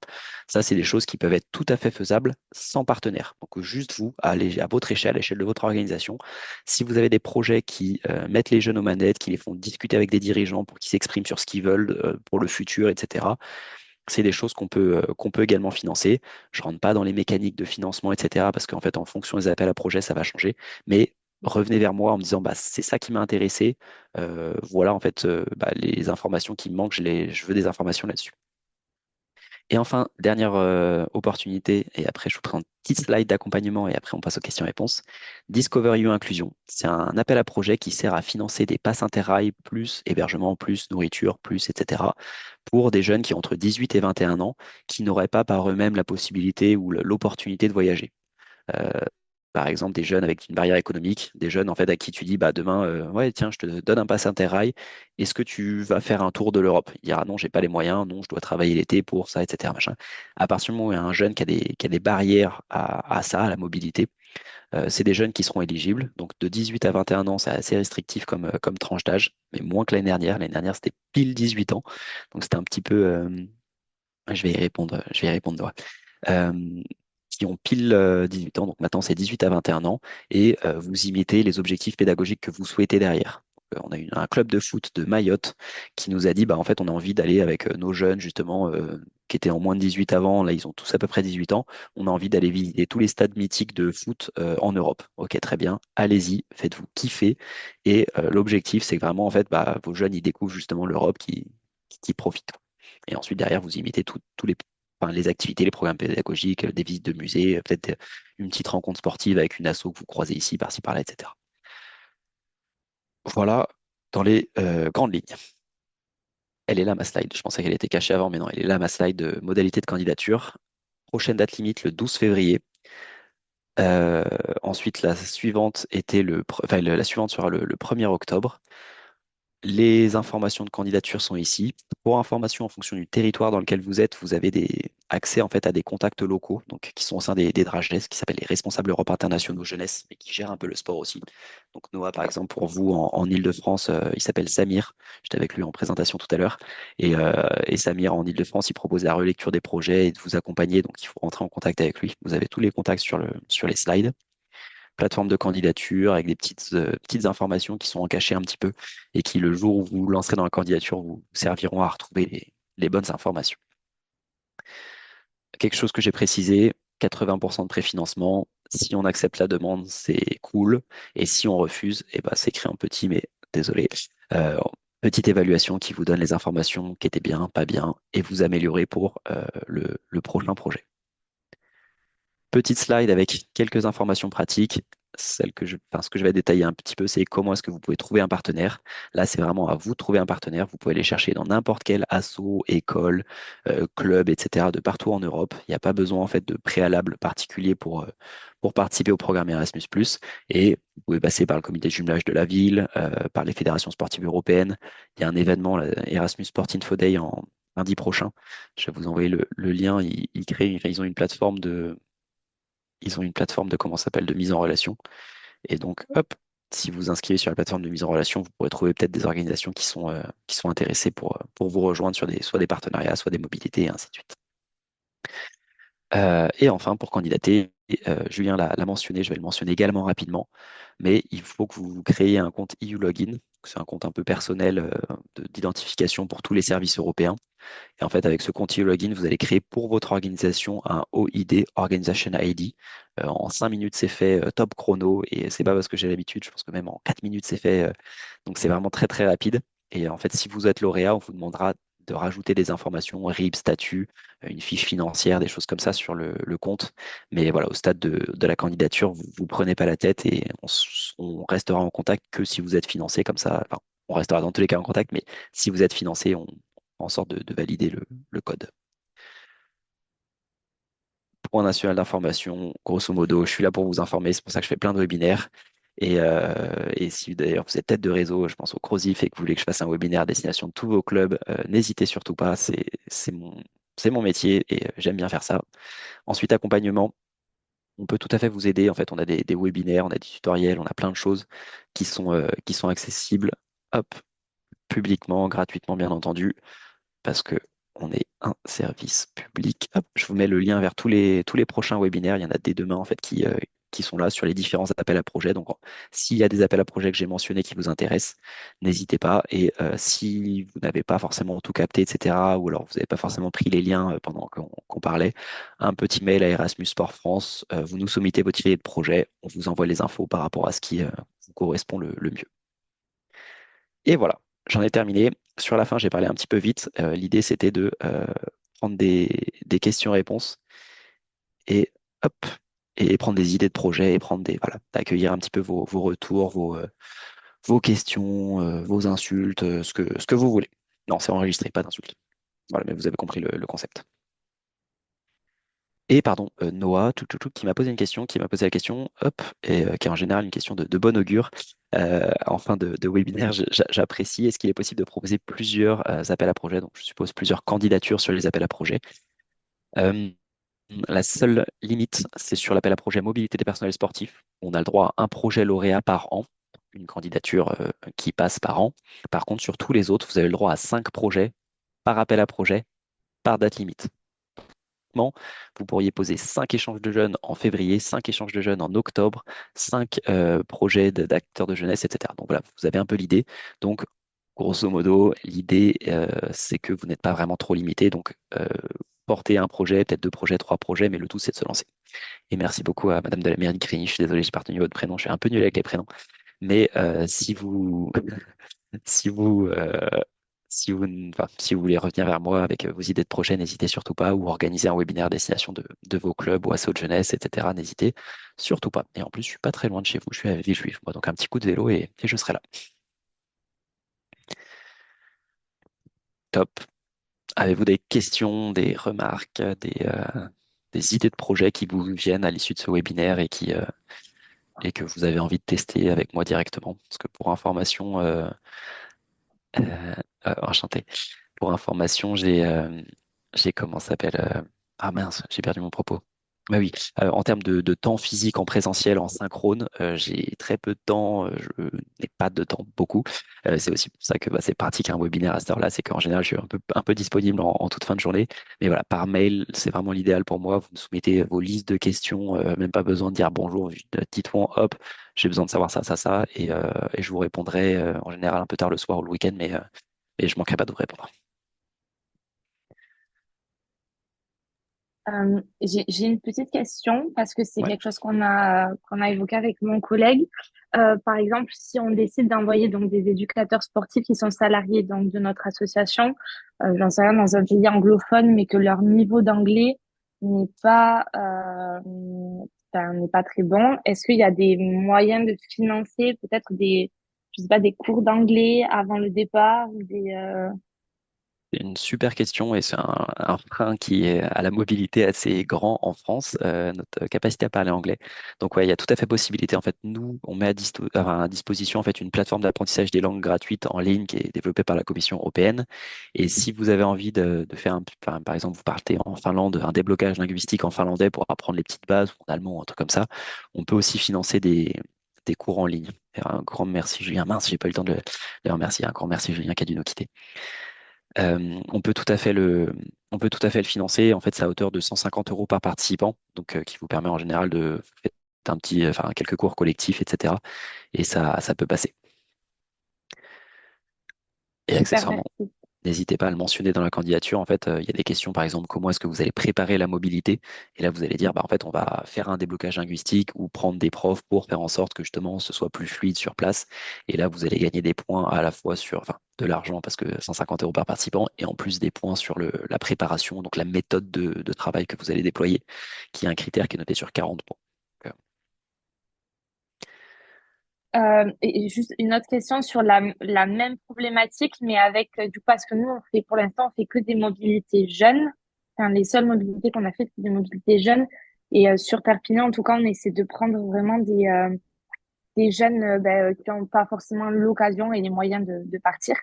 Ça, c'est des choses qui peuvent être tout à fait faisables sans partenaire. Donc, juste vous, à votre échelle, à l'échelle de votre organisation, si vous avez des projets qui mettent les jeunes aux manettes, qui les font discuter avec des dirigeants pour qu'ils s'expriment sur ce qu'ils veulent pour le futur, etc., c'est des choses qu'on peut également financer. Je ne rentre pas dans les mécaniques de financement, etc., parce qu'en fait, en fonction des appels à projets, ça va changer. Mais revenez vers moi en me disant, bah, c'est ça qui m'a intéressé. Voilà, en fait, les informations qui me manquent, je veux des informations là-dessus. Et enfin, dernière opportunité, et après je vous prends un petit slide d'accompagnement et après on passe aux questions-réponses. Discover You Inclusion, c'est un appel à projet qui sert à financer des passes interrail, plus hébergement, plus nourriture, plus, etc., pour des jeunes qui ont entre 18 et 21 ans, qui n'auraient pas par eux-mêmes la possibilité ou l'opportunité de voyager. Euh, Par exemple, des jeunes avec une barrière économique, des jeunes en fait à qui tu dis bah demain ouais tiens je te donne un pass Interrail, est-ce que tu vas faire un tour de l'Europe? Il dira non, j'ai pas les moyens, non, je dois travailler l'été pour ça, etc. Machin. À partir du moment où il y a un jeune qui a des barrières à ça, à la mobilité, c'est des jeunes qui seront éligibles. Donc de 18 à 21 ans, c'est assez restrictif comme tranche d'âge, mais moins que l'année dernière. L'année dernière, c'était pile 18 ans. Donc c'était un petit peu je vais y répondre. Ouais. Euh, qui ont pile 18 ans, donc maintenant c'est 18 à 21 ans, et vous imitez les objectifs pédagogiques que vous souhaitez derrière. On a eu un club de foot de Mayotte qui nous a dit, bah, en fait, on a envie d'aller avec nos jeunes, justement, qui étaient en moins de 18 avant, là, ils ont tous à peu près 18 ans, on a envie d'aller visiter tous les stades mythiques de foot en Europe. Ok, très bien, allez-y, faites-vous kiffer, et l'objectif, c'est que vraiment, en fait, bah, vos jeunes, ils découvrent justement l'Europe qui profite. Et ensuite, derrière, vous imitez tous les activités, les programmes pédagogiques, des visites de musées, peut-être une petite rencontre sportive avec une asso que vous croisez ici, par-ci, par-là, etc. Voilà dans les grandes lignes. Elle est là, ma slide. Je pensais qu'elle était cachée avant, mais non, elle est là, ma slide de modalité de candidature. Prochaine date limite, le 12 février. Euh, Ensuite, la suivante la suivante sera le 1er octobre. Les informations de candidature sont ici. Pour information, en fonction du territoire dans lequel vous êtes, vous avez accès en fait à des contacts locaux, donc qui sont au sein des DRAGES, qui s'appellent les responsables Europe internationaux jeunesse, et qui gèrent un peu le sport aussi. Donc Noah, par exemple, pour vous en Île-de-France, il s'appelle Samir. J'étais avec lui en présentation tout à l'heure. Et Samir en Île-de-France, il propose la relecture des projets et de vous accompagner. Donc il faut rentrer en contact avec lui. Vous avez tous les contacts sur les slides, plateforme de candidature avec des petites informations qui sont en cachées un petit peu et qui, le jour où vous vous lancerez dans la candidature, vous serviront à retrouver les bonnes informations. Quelque chose que j'ai précisé, 80% de préfinancement. Si on accepte la demande, c'est cool. Et si on refuse, eh ben, c'est écrit en petit, mais désolé. Euh, Petite évaluation qui vous donne les informations qui étaient bien, pas bien, et vous améliorez pour le prochain projet. Petite slide avec quelques informations pratiques. Ce que je vais détailler un petit peu, c'est comment est-ce que vous pouvez trouver un partenaire. Là, c'est vraiment à vous de trouver un partenaire. Vous pouvez aller chercher dans n'importe quel asso, école, club, etc. de partout en Europe. Il n'y a pas besoin en fait de préalable particulier pour participer au programme Erasmus+. Et vous pouvez passer par le comité de jumelage de la ville, par les fédérations sportives européennes. Il y a un événement, Erasmus Sport Info Day, en lundi prochain. Je vais vous envoyer le lien. Ils ont une plateforme comment ça s'appelle, de mise en relation. Et donc, hop, si vous inscrivez sur la plateforme de mise en relation, vous pourrez trouver peut-être des organisations qui sont intéressées pour vous rejoindre sur soit des partenariats, soit des mobilités, et ainsi de suite. Et enfin, pour candidater, Julien l'a mentionné, je vais le mentionner également rapidement, mais il faut que vous créiez un compte EU Login. C'est un compte un peu personnel d'identification pour tous les services européens. Et en fait, avec ce compte e-login, vous allez créer pour votre organisation un OID, Organization ID. En 5 minutes, c'est fait top chrono. Et c'est pas parce que j'ai l'habitude, je pense que même en 4 minutes, c'est fait. Donc, c'est vraiment très, très rapide. Et en fait, si vous êtes lauréat, on vous demandera de rajouter des informations, RIB, statut, une fiche financière, des choses comme ça sur le compte. Mais voilà, au stade de la candidature, vous ne prenez pas la tête et on restera en contact que si vous êtes financé comme ça. Enfin, on restera dans tous les cas en contact, mais si vous êtes financé, on en sorte de valider le code. Point national d'information, grosso modo, je suis là pour vous informer, c'est pour ça que je fais plein de webinaires. Et si d'ailleurs vous êtes tête de réseau, je pense au Crozif et que vous voulez que je fasse un webinaire à destination de tous vos clubs, n'hésitez surtout pas, c'est mon métier et j'aime bien faire ça. Ensuite, accompagnement, on peut tout à fait vous aider. En fait, on a des webinaires, on a des tutoriels, on a plein de choses qui sont accessibles, hop, publiquement, gratuitement, bien entendu, parce que on est un service public. Hop, je vous mets le lien vers tous les prochains webinaires. Il y en a dès demain en fait qui sont là sur les différents appels à projets. Donc, s'il y a des appels à projets que j'ai mentionnés qui vous intéressent, n'hésitez pas. Et si vous n'avez pas forcément tout capté, etc., ou alors vous n'avez pas forcément pris les liens pendant qu'on parlait, un petit mail à Erasmus Sport France, vous nous soumettez votre fichier de projet, on vous envoie les infos par rapport à ce qui vous correspond le mieux. Et voilà, j'en ai terminé. Sur la fin, j'ai parlé un petit peu vite. L'idée, c'était de prendre des questions-réponses et hop, et prendre des idées de projet et voilà, d'accueillir un petit peu vos retours, vos questions, vos insultes, ce que vous voulez. Non, c'est enregistré, pas d'insultes. Voilà, mais vous avez compris le concept. Et pardon, Noah, qui m'a posé une question, qui m'a posé la question, hop, et qui est en général une question de bon augure. En fin de webinaire, j'apprécie. Est-ce qu'il est possible de proposer plusieurs appels à projets? Donc, je suppose plusieurs candidatures sur les appels à projets. Euh, la seule limite, c'est sur l'appel à projet mobilité des personnels sportifs. On a le droit à un projet lauréat par an, une candidature qui passe par an. Par contre, sur tous les autres, vous avez le droit à 5 projets par appel à projet, par date limite. Vous pourriez poser 5 échanges de jeunes en février, 5 échanges de jeunes en octobre, 5 projets d'acteurs de jeunesse, etc. Donc voilà, vous avez un peu l'idée. Donc, grosso modo, l'idée, c'est que vous n'êtes pas vraiment trop limité. Donc, portez un projet, peut-être 2 projets, 3 projets, mais le tout, c'est de se lancer. Et merci beaucoup à Madame de la Mairie de Grigny. Je suis désolé, j'ai pas retenu votre prénom. Je suis un peu nul avec les prénoms. Mais si vous, euh, si vous voulez revenir vers moi avec vos idées de projet, n'hésitez surtout pas, ou organiser un webinaire à destination de vos clubs ou assos de jeunesse, etc. N'hésitez surtout pas. Et en plus, je suis pas très loin de chez vous, je suis à Villejuif, moi, donc un petit coup de vélo et je serai là. Top. Avez-vous des questions, des remarques, des idées de projet qui vous viennent à l'issue de ce webinaire et que vous avez envie de tester avec moi directement? Parce que pour information, enchanté. Pour information, j'ai comment ça s'appelle ah mince, j'ai perdu mon propos. Bah oui, en termes de temps physique en présentiel, en synchrone, j'ai très peu de temps, je n'ai pas de temps beaucoup. C'est aussi pour ça que c'est pratique un webinaire à cette heure-là, c'est qu'en général, je suis un peu disponible en toute fin de journée. Mais voilà, par mail, c'est vraiment l'idéal pour moi. Vous me soumettez vos listes de questions, même pas besoin de dire bonjour, juste, dites-moi, hop, j'ai besoin de savoir ça, ça, ça, et je vous répondrai en général un peu tard le soir ou le week-end, mais je manquerai pas de vous répondre. J'ai une petite question parce que c'est Ouais. quelque chose qu'on a évoqué avec mon collègue. Par exemple, si on décide d'envoyer donc des éducateurs sportifs qui sont salariés donc de notre association, j'en sais rien, dans un pays anglophone, mais que leur niveau d'anglais n'est pas très bon, est-ce qu'il y a des moyens de financer peut-être je sais pas, des cours d'anglais avant le départ ou C'est une super question et c'est un frein qui est à la mobilité assez grand en France, notre capacité à parler anglais. Donc ouais, il y a tout à fait possibilité. En fait, nous, on met à disposition en fait une plateforme d'apprentissage des langues gratuite en ligne qui est développée par la Commission européenne. Et si vous avez envie de faire par exemple, vous partez en Finlande, un déblocage linguistique en finlandais pour apprendre les petites bases, ou en allemand, un truc comme ça, on peut aussi financer des cours en ligne. Et un grand merci Julien. Mince, j'ai pas eu le temps de le remercier. Un grand merci Julien qui a dû nous quitter. On peut tout à fait le financer. En fait, c'est à hauteur de 150 euros par participant, donc qui vous permet en général de faire quelques cours collectifs, etc. Et ça peut passer. Et super, accessoirement, merci. n'hésitez pas à le mentionner dans la candidature. En fait, il y a des questions, par exemple, comment est-ce que vous allez préparer la mobilité? Et là, vous allez dire, bah, en fait, on va faire un déblocage linguistique ou prendre des profs pour faire en sorte que justement ce soit plus fluide sur place. Et là, vous allez gagner des points à la fois sur, enfin, de l'argent parce que 150 € par participant et en plus des points sur la préparation, donc la méthode de travail que vous allez déployer, qui est un critère qui est noté sur 40 points. Donc, Et juste une autre question sur la même problématique, mais avec, du coup, parce que nous, on fait, pour l'instant, on fait que des mobilités jeunes. Enfin, les seules mobilités qu'on a faites, c'est des mobilités jeunes. Et sur Perpignan, en tout cas, on essaie de prendre vraiment des jeunes qui n'ont pas forcément l'occasion et les moyens de partir.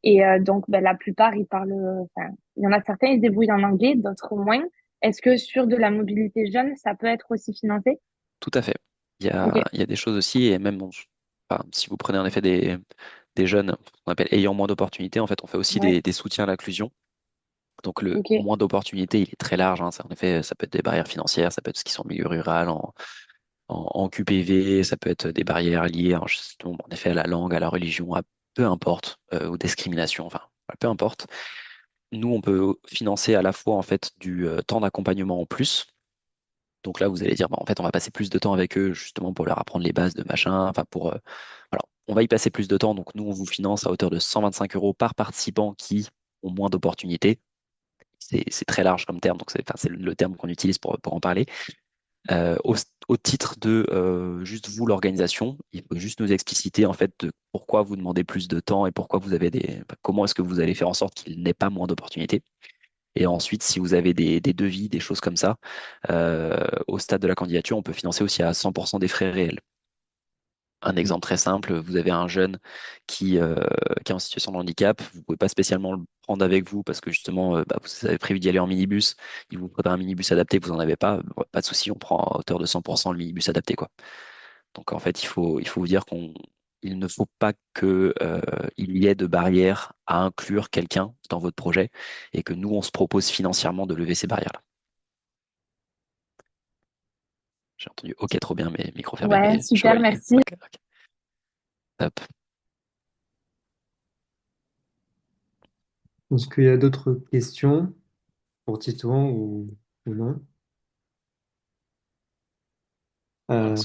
Et donc, la plupart, ils parlent, enfin, il y en a certains, ils se débrouillent en anglais, d'autres moins. Est-ce que sur de la mobilité jeune, ça peut être aussi financé? tout à fait. Ok, Il y a des choses aussi, et même bon, enfin, si vous prenez en effet des jeunes qu'on appelle ayant moins d'opportunités, en fait, on fait aussi ouais, des soutiens à l'inclusion. Donc le ok, moins d'opportunités, il est très large, hein. En effet, ça peut être des barrières financières, ça peut être ce qui sont en milieu rural, en QPV, ça peut être des barrières liées justement, en effet à la langue, à la religion, à peu importe, aux discriminations, enfin, voilà, peu importe. Nous, on peut financer à la fois en fait du temps d'accompagnement en plus. Donc là, vous allez dire, bah, en fait, on va passer plus de temps avec eux justement pour leur apprendre les bases de machin, enfin pour, voilà, on va y passer plus de temps. Donc nous, on vous finance à hauteur de 125 € par participant qui ont moins d'opportunités. C'est très large comme terme, donc enfin, c'est le terme qu'on utilise pour en parler. Au titre de juste vous, l'organisation, il faut juste nous expliciter en fait de pourquoi vous demandez plus de temps et pourquoi vous avez enfin, comment est-ce que vous allez faire en sorte qu'il n'ait pas moins d'opportunités. Et ensuite, si vous avez des devis, des choses comme ça, au stade de la candidature, on peut financer aussi à 100% des frais réels. Un exemple très simple, vous avez un jeune qui est en situation de handicap, vous pouvez pas spécialement le prendre avec vous parce que justement, bah, vous avez prévu d'y aller en minibus, il vous faudra un minibus adapté, vous en avez pas, bon, pas de souci, on prend à hauteur de 100% le minibus adapté, quoi. Donc en fait, il faut vous dire il ne faut pas que, il y ait de barrières à inclure quelqu'un dans votre projet et que nous, on se propose financièrement de lever ces barrières-là. J'ai entendu OK, trop bien, mais micro fermé, ouais, mais je super, valide. merci. Ok, ok. Top. Est-ce qu'il y a d'autres questions pour Titouan ou non? Voilà, Euh,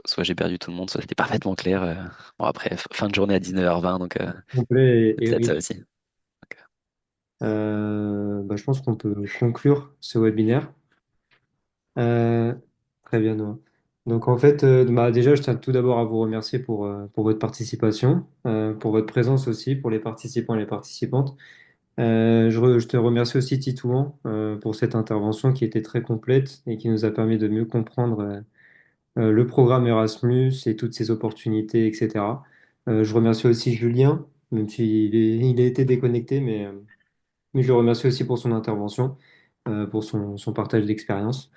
soit j'ai perdu tout le monde, soit c'était parfaitement clair. Bon, après, fin de journée à 19h20, donc Complet c'est et peut-être ça riche. aussi. Donc, Bah, je pense qu'on peut conclure ce webinaire. Euh, Très bien, Noah. Donc en fait, bah, déjà, je tiens tout d'abord à vous remercier pour votre participation, pour votre présence aussi, pour les participants et les participantes. Je te remercie aussi, Titouan, pour cette intervention qui était très complète et qui nous a permis de mieux comprendre le programme Erasmus et toutes ses opportunités, etc. Je remercie aussi Julien, même il a été déconnecté, mais je le remercie aussi pour son intervention, pour son partage d'expérience.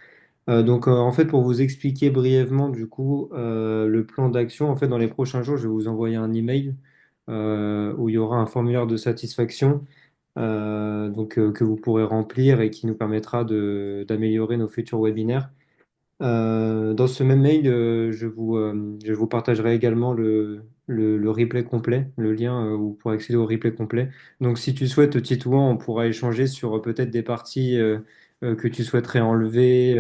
En fait, pour vous expliquer brièvement, du coup, le plan d'action, en fait, dans les prochains jours, je vais vous envoyer un email où il y aura un formulaire de satisfaction que vous pourrez remplir et qui nous permettra d'améliorer nos futurs webinaires. Dans ce même mail, je vous partagerai également le replay complet, le lien où vous pourrez accéder au replay complet. Donc, si tu souhaites, Titouan, on pourra échanger sur peut-être des parties que tu souhaiterais enlever,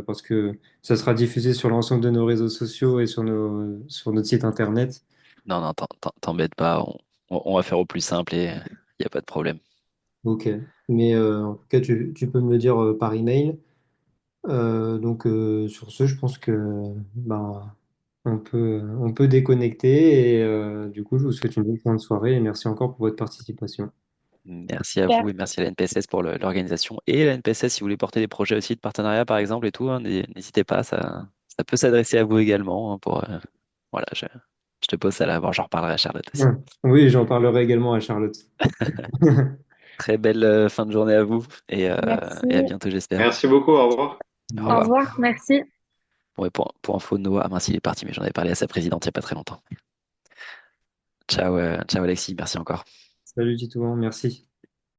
parce que ça sera diffusé sur l'ensemble de nos réseaux sociaux et sur notre site internet. non, non, t'embête pas, on va faire au plus simple et il n'y a pas de problème. Ok. Mais en tout cas, tu peux me le dire par email. Sur ce, je pense que ben, on peut déconnecter et du coup, je vous souhaite une bonne fin de soirée et merci encore pour votre participation. Merci à vous Super. et merci à la NPSS pour l'organisation. Et la NPSS, si vous voulez porter des projets aussi de partenariat, par exemple, et tout, hein, n'hésitez pas, ça peut s'adresser à vous également. Hein, voilà, je te pose ça là, bon, j'en reparlerai à Charlotte aussi. Ouais. Oui, j'en parlerai également à Charlotte. Très belle fin de journée à vous Merci. et à bientôt, j'espère. Merci beaucoup, au revoir. Au Au revoir. revoir, merci. Bon, et pour info, Noah, ah mince, il est parti, mais j'en avais parlé à sa présidente il n'y a pas très longtemps. Ciao, ciao Alexis, merci encore. Salut Titouan, merci.